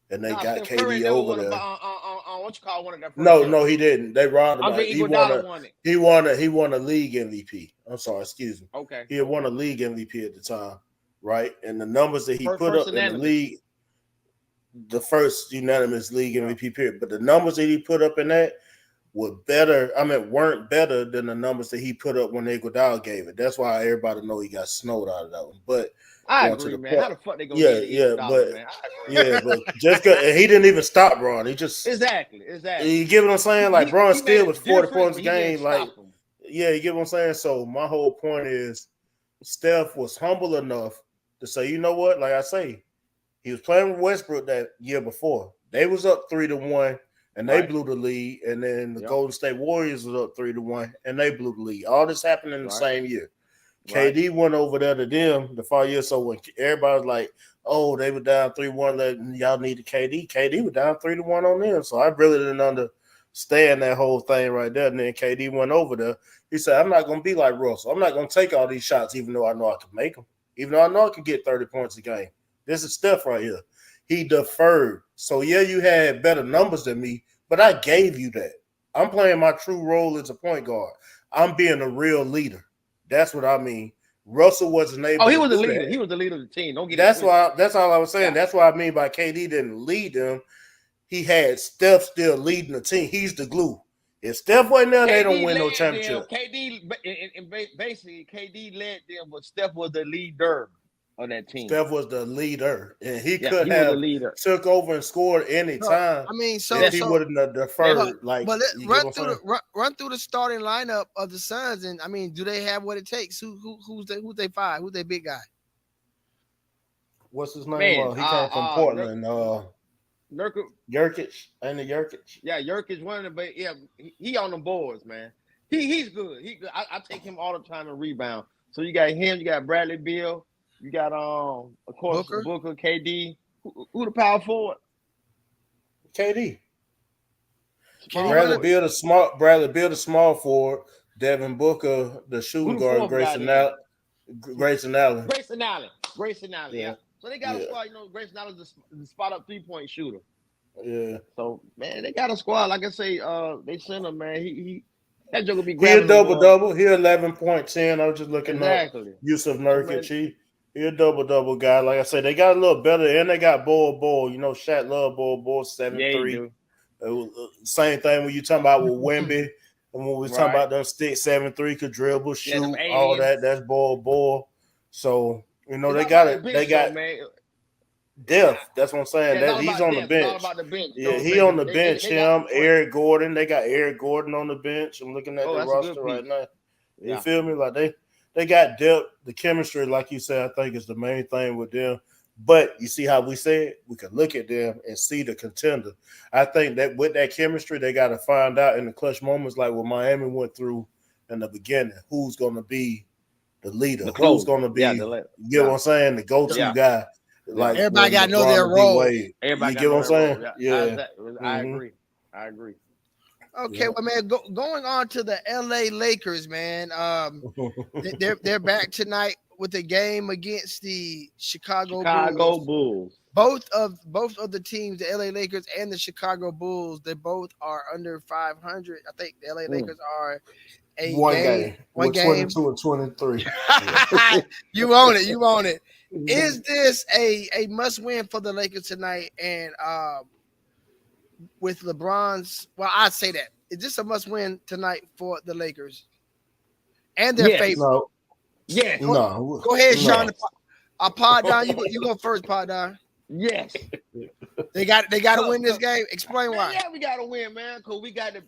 And they got Steph KD over there. What you call one of that? No, he didn't. They robbed him. He won it. He won a league MVP. I'm sorry, excuse me. Okay. He had won a league MVP at the time, right? And the numbers that he put up in the league, the first unanimous league MVP period, but the numbers that he put up in that were better. Weren't better than the numbers that he put up when Iguodala gave it. That's why everybody know he got snowed out of that one. But I agree, man. How the fuck they gonna get Iguodala, man? But just and he didn't even stop Braun. He just exactly. You get what I'm saying? Like Braun still was 40 points a game. Like you get what I'm saying. So my whole point is, Steph was humble enough to say, you know what? Like I say, he was playing with Westbrook that year before. They was up 3-1. And they blew the lead, and then the Golden State Warriors was up 3-1, and they blew the lead. All this happened in the same year. KD went over there to them the 5 years. So when everybody was like, "Oh, they were down 3-1, y'all needed KD." KD was down 3-1 on them. So I really didn't understand that whole thing right there. And then KD went over there. He said, "I'm not going to be like Russell. I'm not going to take all these shots, even though I know I can make them. Even though I know I can get 30 points a game. This is Steph right here. He deferred. So yeah, you had better numbers than me, but I gave you that. I'm playing my true role as a point guard. I'm being a real leader. That's what I mean. Russell wasn't Oh, able he to was the do leader. that. He was the leader of the team. Don't get it That's twisted. why. That's all I was saying. Yeah. That's what I mean by KD didn't lead them. He had Steph still leading the team. He's the glue. If Steph wasn't there, they don't KD win no led them. championship. Basically, KD led them, but Steph was the leader of that team. Steph was the leader, and he Yeah, could he was the have leader. took over and scored any So, time I mean, so if he so wouldn't have deferred. Like, but you run get what through I'm saying? run through the starting lineup of the Suns, and I mean, do they have what it takes? Who's they five? Who's their big guy? What's his name? Man, He came from Portland. Nurkic. Jurkic. Ain't it Jurkic? Yeah, Jurkic running, but yeah, he on the boards, man. He's good. He good. I take him all the time in rebound. So you got him, you got Bradley Beal, you got of course Booker KD. Who the power forward? KD. Bradley Beal the small forward. Devin Booker the shooting guard. Grayson Allen. Grayson Allen. Yeah. So they got a squad. You know, Grayson Allen's the spot up 3-point shooter. Yeah. So man, they got a squad. Like I say, they sent him, man. He that joke will be He grabbing a double. He 11.10. I was just looking up Yusuf Nurkic. He a double guy. Like I said, they got a little better, and they got Bol. You know, Shaq love Bol 7'3". Same thing when you talking about with Wemby, and when we talking about them sticks 7'3" could dribble, shoot, all that. That's Bol. So you know they got it. They got depth. That's what I'm saying. Yeah, he's on the bench. It's all about the bench. Yeah, he on the bench. Eric Gordon. They got Eric Gordon on the bench. I'm looking at the roster right now. You feel me? Like they got depth. The chemistry, like you said, I think is the main thing with them. But you see how we said we can look at them and see the contender. I think that with that chemistry, they got to find out in the clutch moments, like what Miami went through in the beginning, who's going to be the leader, who's going to be, you get what I'm saying, the go-to guy. Like everybody got to know their role. You get what I'm saying? Yeah. I agree. Okay, well, man, going on to the LA Lakers, man. They're back tonight with a game against the Chicago Bulls. Both of the teams, the LA Lakers and the Chicago Bulls, they both are under 500. I think the LA Lakers are one game. 22 and 23. You own it. Is this a must win for the Lakers tonight? And with LeBron's, well, I'd say that. Is this a must win tonight for the Lakers? And their favorite. No. Yes. Go ahead, Sean. Pod down. You go first, Pod down. Yes. They got to win this game. Explain why. Yeah, we got to win, man, because we got to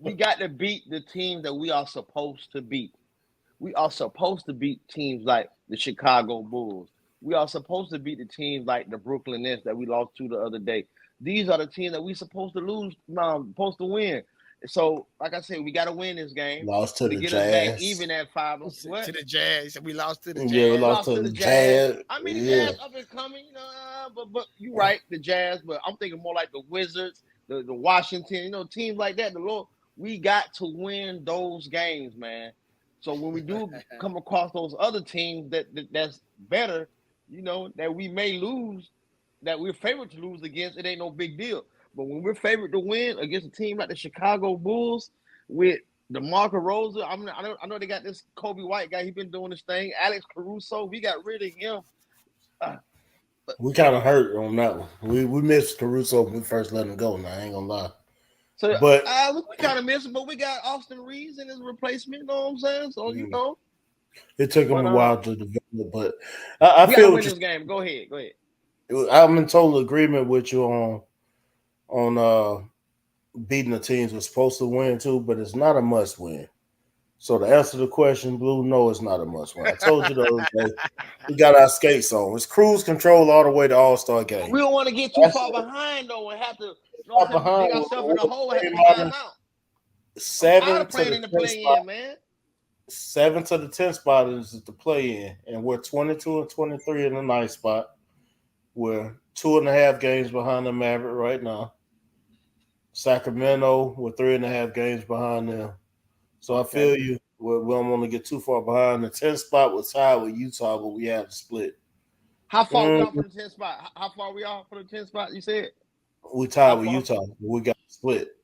we got to beat the teams that we are supposed to beat. We are supposed to beat teams like the Chicago Bulls. We are supposed to beat the teams like the Brooklyn Nets that we lost to the other day. These are the teams that we're supposed to lose, supposed to win. So, like I said, we got to win this game. Lost to the get Jazz. Us back even at 5. What? To the Jazz. We lost to the Jazz. Yeah, we lost to the Jazz. I mean, the Jazz up and coming, but you're right, the Jazz. But I'm thinking more like the Wizards, the Washington, teams like that. We got to win those games, man. So when we do come across those other teams that's better, that we may lose, that we're favored to lose against, it ain't no big deal. But when we're favored to win against a team like the Chicago Bulls with DeMar DeRozan, I know they got this Kobe White guy. He's been doing this thing. Alex Caruso, we got rid of him. We kind of hurt on that one. We missed Caruso when we first let him go. Now, I ain't going to lie. So, we kind of missed him, but we got Austin Reeves in his replacement. You know what I'm saying? So, it took him a while to develop, but I feel win this game. Go ahead. I'm in total agreement with you on beating the teams we're supposed to win too, but it's not a must win. So to answer the question, Blue, no, it's not a must win. I told you the other day, we got our skates on. It's cruise control all the way to All-Star game. We don't want to get too far behind though and have to dig ourselves in the hole and have to climb out. 7 to the 10 spot, man. 7 to the 10 spot is the play in, and we're 22 and 23 in the 9th spot. We're 2.5 games behind the Maverick right now. Sacramento, we're 3.5 games behind them. So I feel you. We don't want to get too far behind. The 10th spot was tied with Utah, but we had to split. How far we off for the 10th spot? How far we off for the 10th spot? You said We tied how with far? Utah. We got split.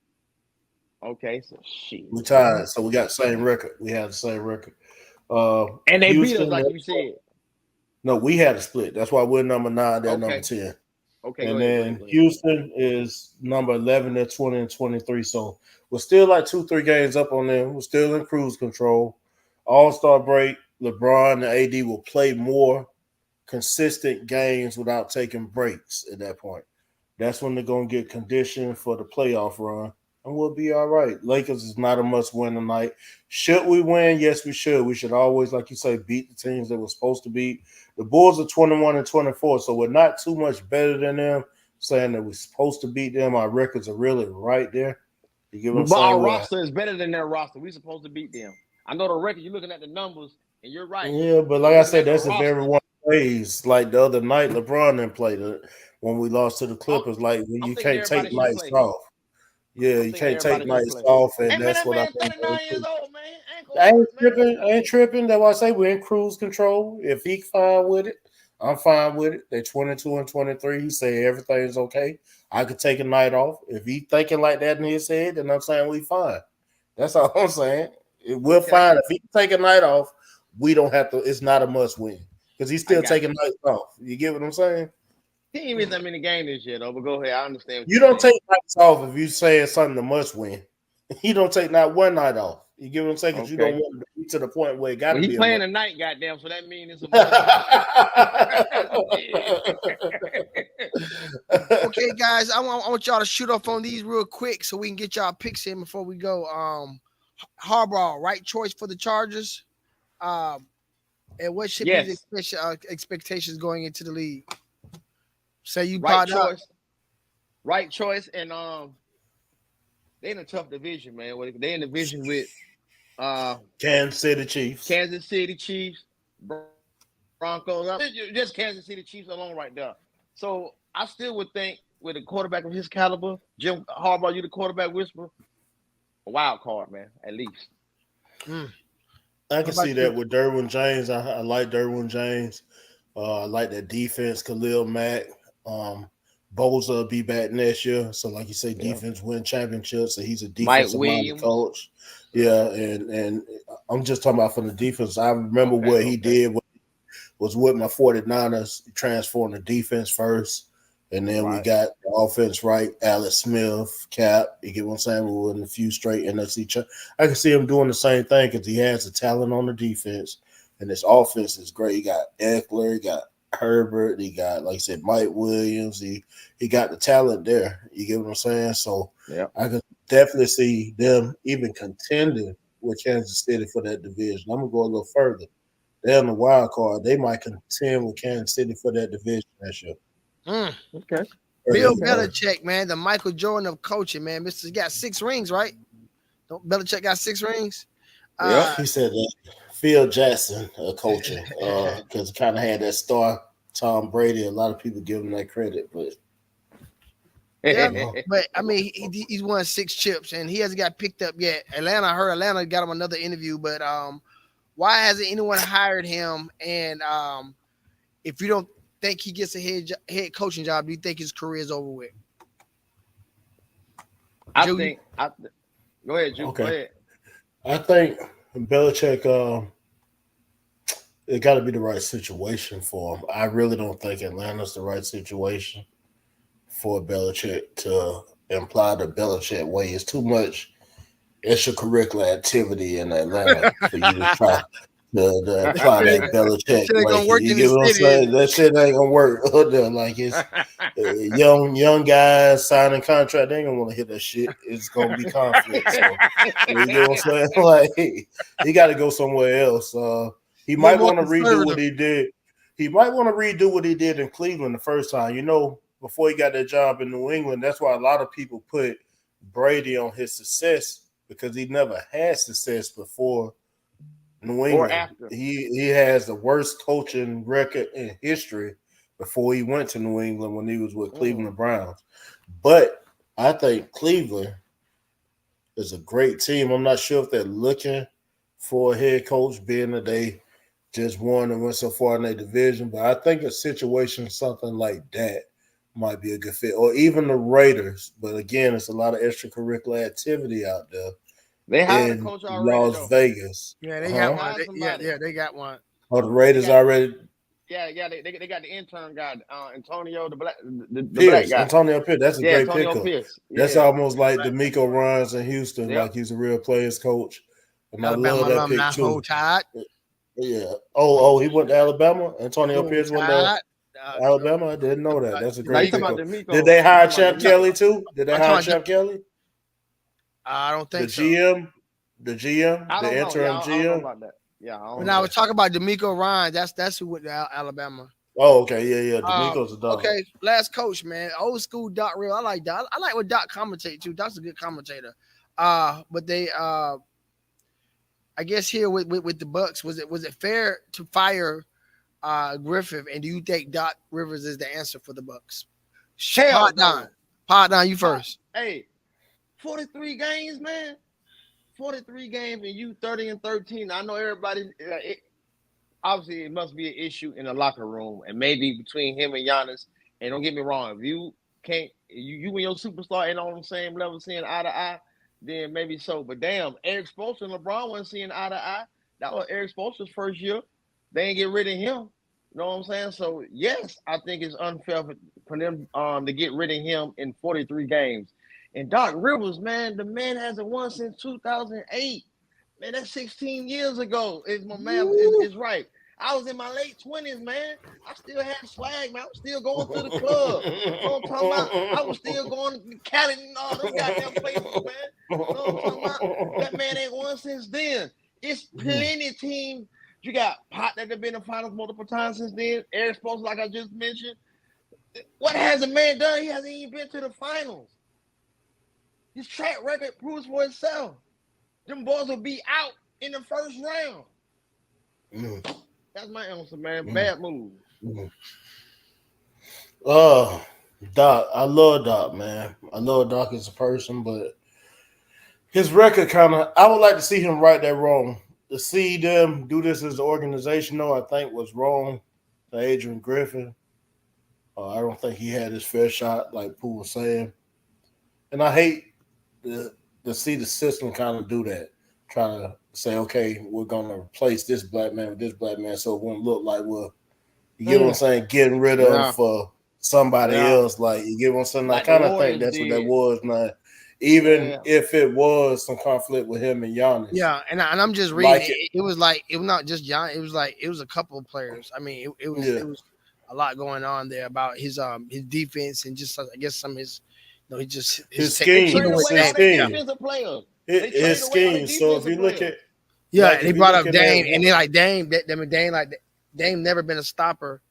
Okay, so shit. We tied, so we got the same record. We had the same record. And they beat us, Houston, like you said. no, we had a split. That's why we're number 9. They're number Okay. 10. Okay, And go ahead. then Houston is number 11. They're 20 and 23. So we're still like 2-3 games up on them. We're still in cruise control. All-Star break. LeBron and AD will play more consistent games without taking breaks at that point. That's when they're going to get conditioned for the playoff run, and we'll be all right. Lakers is not a must-win tonight. Should we win? Yes, we should. We should always, like you say, beat the teams that we're supposed to beat. The Bulls are 21 and 24, so we're not too much better than them, saying that we're supposed to beat them. Our records are really right there. You get what I'm But saying? our roster is better than their roster. We're supposed to beat them. I know the record. You're looking at the numbers, and you're right. Yeah, but like I said, that's if everyone plays. Like the other night, LeBron didn't play when we lost to the Clippers. Like you can't take nights off. Yeah, you can't take nights off, and that's what I think. 39 years old, man. I ain't tripping. I ain't tripping. That's why I say we're in cruise control. If he fine with it, I'm fine with it. They're 22 and 23. He say everything's okay. I could take a night off. If he thinking like that in his head, then I'm saying we fine. That's all I'm saying. We're fine. If he can take a night off, we don't have to. It's not a must win because he's still taking nights off. You get what I'm saying? He ain't been that many games this year, though. But go ahead. I understand. You don't take nights off if you saying something a must win. He don't take not one night off. You get what I'm saying? Because you don't want to be to the point where it got to be. He's playing a night, goddamn. So that means it's a must. Okay, guys, I want y'all to shoot off on these real quick so we can get y'all picks in before we go. Harbaugh, right choice for the Chargers. And what should be the expectations going into the league? Say you right choice. Right choice, and they in a tough division, man. They in the division with Kansas City Chiefs, Broncos. Just Kansas City Chiefs alone right there. So I still would think with a quarterback of his caliber, Jim Harbaugh, you the quarterback whisperer, a wild card, man, at least. I can see that with Derwin James. I like Derwin James. I like that defense. Khalil Mack. Boza will be back next year. So, like you say, defense win championships. So he's a defensive-minded coach. Yeah, and I'm just talking about from the defense. I remember what he did was with my 49ers, transforming the defense first. And then we got the offense right. Alex Smith, Cap. You get what I'm saying? We were in a few straight NFC. I can see him doing the same thing because he has the talent on the defense. And his offense is great. He got Eckler. He got Herbert. He got, like I said, Mike Williams. He got the talent there. You get what I'm saying? So I could definitely see them even contending with Kansas City for that division. I'm going to go a little further. They're on the wild card. They might contend with Kansas City for that division next year. Okay. Bill Belichick, man, the Michael Jordan of coaching, man. Mr. got 6 rings, right? Don't Belichick got 6 rings? He said that. Phil Jackson coaching because he kind of had that star Tom Brady. A lot of people give him that credit, but but I mean, he's won 6 chips and he hasn't got picked up yet. I heard Atlanta got him another interview, but why hasn't anyone hired him? And if you don't think he gets a head coaching job, do you think his career is over with? Go ahead, Drew. Okay. Go ahead. I think Belichick, it got to be the right situation for him. I really don't think Atlanta's the right situation for Belichick to imply the Belichick way. It's too much extracurricular activity in Atlanta for you to try to apply that Belichick way. You get what I'm saying? That shit ain't gonna work. Like it's young guys signing contract. They ain't gonna want to hit that shit. It's gonna be conflict. So, you know what I'm saying? Like he got to go somewhere else. He might want to redo what he did. He might want to redo what he did in Cleveland the first time. You know, before he got that job in New England, that's why a lot of people put Brady on his success because he never had success before New England. Or after. He has the worst coaching record in history before he went to New England when he was with Cleveland Browns. But I think Cleveland is a great team. I'm not sure if they're looking for a head coach, being that they just won and went so far in their division. But I think a situation something like that might be a good fit, or even the Raiders. But again, it's a lot of extracurricular activity out there They hired a in coach already, Las though. Vegas. Yeah, they They got Huh? one. hired somebody. Yeah, they got one. Oh, the They Raiders got already. they got the intern guy, Antonio, the black Pierce, guy. Antonio Pierce. That's a Yeah, great Antonio pickup. Pierce. That's Yeah. almost like D'Amico Ryans in Houston, Yep. like he's a real players coach. And I Alabama love that pick alumni, too. whole tide. Yeah. Oh, he went to Alabama. Antonio Whole Pierce went to tide. Alabama. I didn't know that. Uh, That's a Now you great talking about pickup. Did D'Amico? they You hire talking about Champ D'Amico? Kelly too? Did they I'm hire talking about, Champ Kelly? I don't The think so. GM, the GM, I the don't know. Yeah, interim I don't know GM. about that. Yeah, I don't When I know. Okay. was talking about D'Amico Ryan, that's who went to Alabama. Oh, okay. Yeah. D'Amico's a dog. Okay, last coach, man, old school Doc Real. I like Doc. I like what Doc commentate too. Doc's a good commentator. But they, I guess here with the Bucks, was it fair to fire Griffith? And do you think Doc Rivers is the answer for the Bucks? Hell no. Pod down, you first. Hey, 43 games, man. 43 games and you 30-13. I know everybody. Obviously, it must be an issue in the locker room, and maybe between him and Giannis. And don't get me wrong, if you can't, you and your superstar ain't on the same level, seeing eye to eye, then maybe so. But damn, Eric Spoelstra and LeBron wasn't seeing eye to eye. That was Eric Spoelstra's first year. They ain't get rid of him. You know what I'm saying? So yes, I think it's unfair for them to get rid of him in 43 games. And Doc Rivers, man, the man hasn't won since 2008. Man, that's 16 years ago. Is my math is right. I was in my late 20s, man. I still had swag, man. I was still going to the club. You know what I'm talking about? I was still going to Cali and all them goddamn places, man. You know what I'm talking about? That man ain't won since then. It's plenty of teams. You got Pot that have been in the finals multiple times since then. Eric Spoelstra, like I just mentioned. What has the man done? He hasn't even been to the finals. His track record proves for itself. Them boys will be out in the first round. That's my answer, man. Bad move. Doc. I love Doc, man. I love Doc as a person, but his record I would like to see him right that wrong. To see them do this as an organization, though, I think was wrong to Adrian Griffin. I don't think he had his fair shot, like Pooh was saying. And I hate to see the system kind of do that, trying to say, okay, we're going to replace this black man with this black man so it won't look like you get what I'm saying, getting rid of him for somebody else. Like, you get what I'm saying? Like I kind of think that's what that was, man. Even if it was some conflict with him and Giannis. Yeah, and I'm just reading it was not just John. It was a couple of players. I mean, it was a lot going on there about his defense and just I guess some of his his scheme. His defensive players. His scheme. So if you look at and he brought up Dame, and they're like Dame never been a stopper,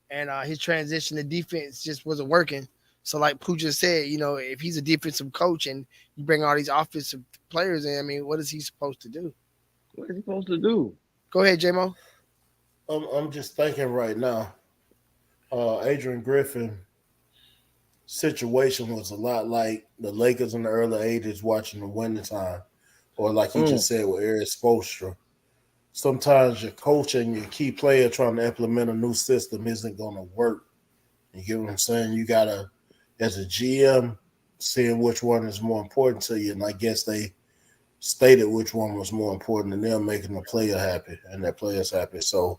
and his transition to defense just wasn't working. So like Pooh just said, if he's a defensive coach and you bring all these offensive players in, I mean, what is he supposed to do? What is he supposed to do? Go ahead, J-Mo. I'm just thinking right now, Adrian Griffin situation was a lot like the Lakers in the early 80s watching the winning time, or like you just said with Eric Spoelstra. Sometimes your coach and your key player trying to implement a new system isn't going to work. You get what I'm saying? You got to, as a GM, seeing which one is more important to you, and I guess they stated which one was more important than them making the player happy and their players happy. So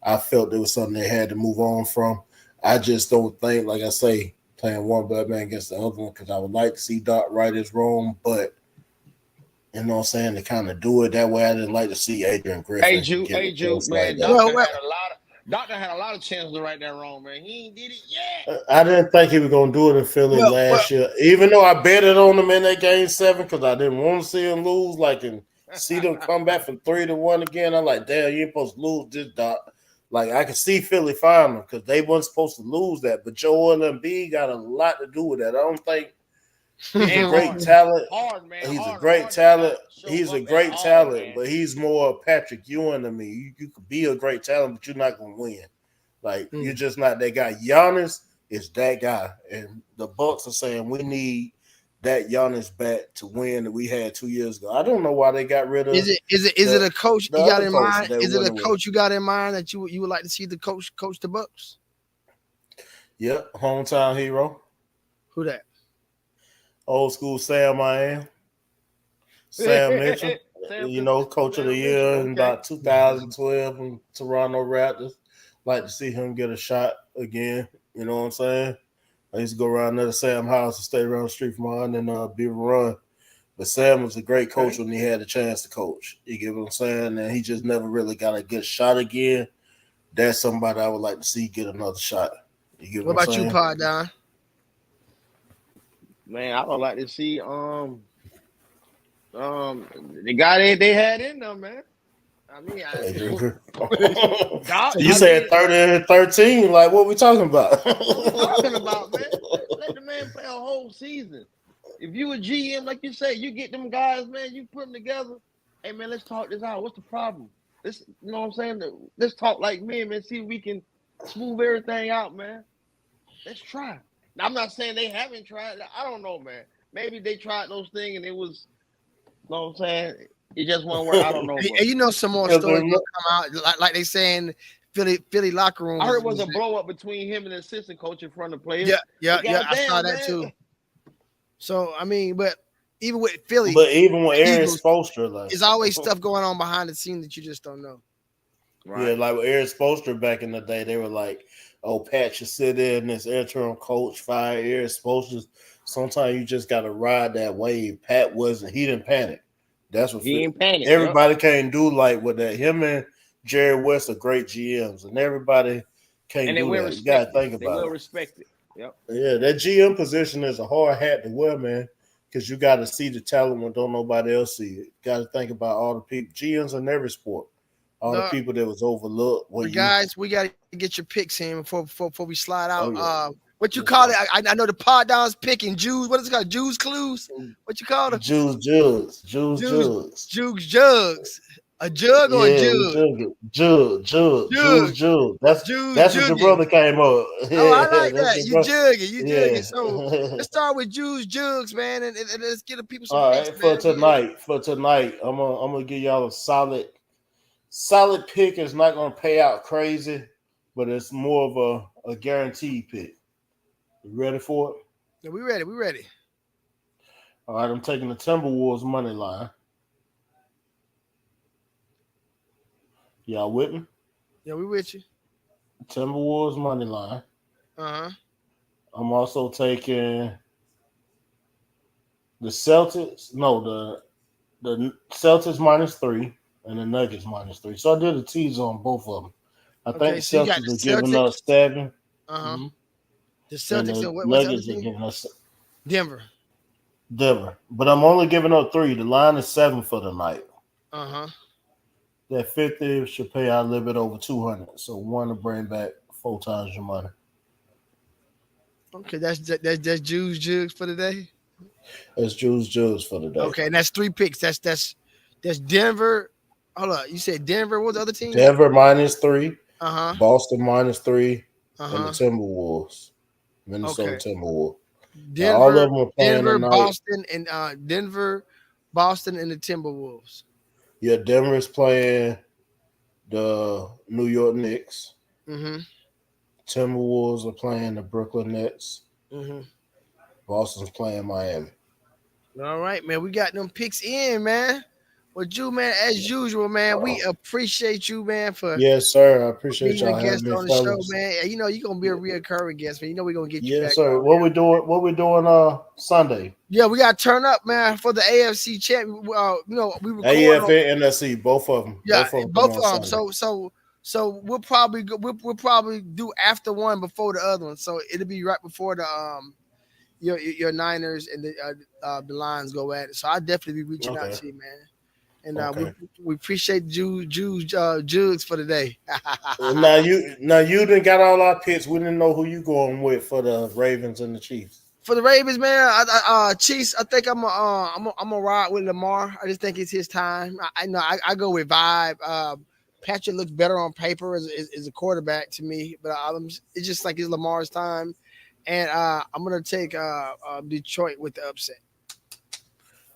I felt there was something they had to move on from. I just don't think, like I say, playing one black man against the other one, because I would like to see Doc right his wrong, but you know what I'm saying, to kind of do it that way, I didn't like to see Adrian Griffin. Hey, Jude, man, Doctor had a lot of chances to right that wrong, man. He ain't did it yet. I didn't think he was going to do it in Philly last year, even though I betted on him in that game 7 because I didn't want to see him lose, and see them come back from 3-1 again. I'm like, damn, you ain't supposed to lose this, Doc. Like, I can see Philly firing them because they weren't supposed to lose that, but Joel Embiid got a lot to do with that. I don't think he's a great talent. He's a great talent. He's a great talent, but he's more Patrick Ewing to me. You could be a great talent, but you're not going to win. Like, you're just not that guy. Giannis is that guy. And the Bucks are saying we need that Giannis back to win that we had 2 years ago. I don't know why they got rid of. Is it a coach the you got other in coach mind? that Is it a went away. coach you got in mind that you would like to see the coach the Bucks? Yep, hometown hero, Who that? old school Sam Mitchell. Sam Coach of the Sam year Mitchell, in okay. about 2012 from Toronto Raptors. Like to see him get a shot again. You know what I'm saying? I used to go around there to Sam house and stay around the street from mine and Beaver Run. But Sam was a great coach when he had a chance to coach. You get what I'm saying? And he just never really got a good shot again. That's somebody I would like to see get another shot. You get What what I'm about you, saying? Pod Don? Man, I would like to see the guy they had in there, man. I mean, You said 30 and 13. Like, what we talking about? What we talking about, man? Let the man play a whole season. If you a GM, like you say, you get them guys, man, you put them together. Hey, man, let's talk this out. What's the problem? You know what I'm saying? Let's talk like men, man. See if we can smooth everything out, man. Let's try. Now, I'm not saying they haven't tried. I don't know, man. Maybe they tried those things and it was, you know what I'm saying? It just won't work. I don't know. And some more stories will come out. Like they saying Philly locker room. I heard it was a blow up between him and the assistant coach in front of the players. Yeah. I saw that too. So I mean, but even with Philly, even with Eric Spoelstra, like there's always stuff going on behind the scenes that you just don't know. Right. Yeah, like with Eric Spoelstra back in the day, they were like, "Oh, Pat should sit in this interim coach, fire Eric Spoelstra." Sometimes you just got to ride that wave. Pat wasn't. He didn't panic. That's what he didn't panic. Everybody can't do like with that. Him and Jerry West are great GMs, and everybody can't do that. You got to think about it. They will respect it. Yep. Yeah, that GM position is a hard hat to wear, man, because you got to see the talent when don't nobody else see it. Got to think about all the people, GMs in every sport, all the people that was overlooked. Guys, we got to get your picks in before we slide out. Oh, yeah. What you call it? I know the Pod Don's picking Jews. What is it called? Jews Clues? What you call it? Jugs. A jug or a jug? Jug. That's what your brother came up. Oh, I like that. You jugging. So let's start with jugs, man, and let's get the people some picks, man. For tonight, I'm gonna give y'all a solid pick. It's not gonna pay out crazy, but it's more of a guaranteed pick. You ready for it? Yeah, we ready. All right, I'm taking the Timberwolves money line. Y'all with me? Yeah, we with you. Timberwolves money line. Uh-huh. I'm also taking the Celtics. No, the Celtics -3 and the Nuggets -3. So I did a tease on both of them. I think the Celtics are giving us 7. Uh-huh. Mm-hmm. The Celtics and what's Nuggets are giving us Denver. But I'm only giving up 3. The line is 7 for the night. Uh-huh. That 50 should pay out a little bit over 200. So one to bring back 4 times your money. Okay, that's Jews jugs for the day. That's Jews for the day. Okay, and that's 3 picks. That's Denver. Hold on, you said Denver. What's the other team? Denver -3. Uh-huh. Boston -3. Uh-huh. And the Timberwolves. Minnesota Timberwolves. Denver, all of them are playing Denver, tonight. Boston, and the Timberwolves. Yeah, Denver's playing the New York Knicks. Mm-hmm. Timberwolves are playing the Brooklyn Nets. Mm-hmm. Boston's playing Miami. All right, man. We got them picks in, man. Well, Jew, man, as usual, man, we appreciate you, man, for yes, sir. I appreciate being y'all a guest having me, on the fellas. show, man. You know you're gonna be a reoccurring guest, man. You know we're gonna get you back. Yes, sir. What we doing Sunday? Yeah, we gotta turn up, man, for the AFC champ. You know, we record AF and NFC, both of them. Yeah, both of them. So we'll probably we'll probably do after one before the other one. So it'll be right before the your Niners and the Lions go at it. So I'll definitely be reaching out to you, man. And we appreciate Jugs for the day. now you done got all our picks. We didn't know who you going with for the Ravens and the Chiefs. For the Ravens, man, Chiefs. I think I'm gonna ride with Lamar. I just think it's his time. I go with vibe. Patrick looks better on paper as a quarterback to me, but it's just like it's Lamar's time. And I'm gonna take Detroit with the upset.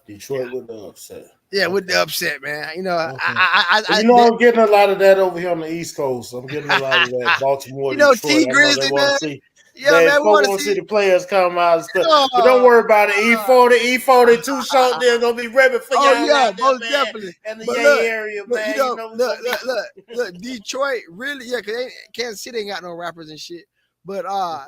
Detroit with the upset. Yeah, with the upset, man. You know, Okay. I'm getting a lot of that over here on the East Coast. I'm getting a lot of that. Baltimore, you know, Detroit. T I know Grizzly, they want man. to see. Yeah, man, we Folk want want to to see see. the players come out and stuff. But don't Oh, worry about it. E40 too short. They're gonna be ready for oh y'all yeah, out there, most man. definitely. In the But Yay area, you man. You know, know we're gonna be. look, Detroit really, yeah, because Kansas City ain't got no rappers and shit. But I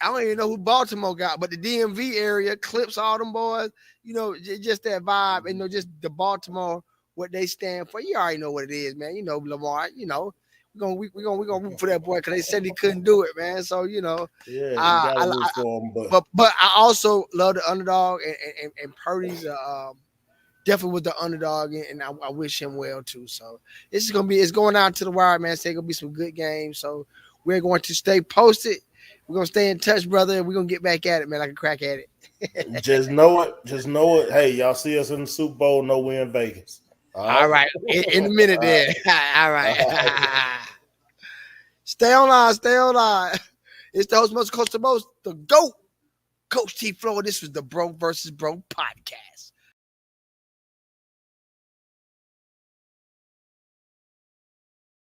don't even know who Baltimore got, but the DMV area clips all them boys. You know, just that vibe, and just the Baltimore, what they stand for. You already know what it is, man. You know, Lamar. You know, we gonna root for that boy because they said he couldn't do it, man. So you know, Yeah, you gotta root for him, but I also love the underdog, and Purdy's definitely was the underdog, and I wish him well too. So it's going out to the wire, man. So it's gonna be some good games. So we're going to stay posted. We're gonna stay in touch, brother, and we're gonna get back at it, man. I can crack at it. Just know it. Just know it. Hey, y'all see us in the Super Bowl? No, we're in Vegas. All right. In a minute, All then. All right. Stay online. Stay online. It's the host, most coast to most, the GOAT, Coach T Flow. This was the Bro versus Bro podcast.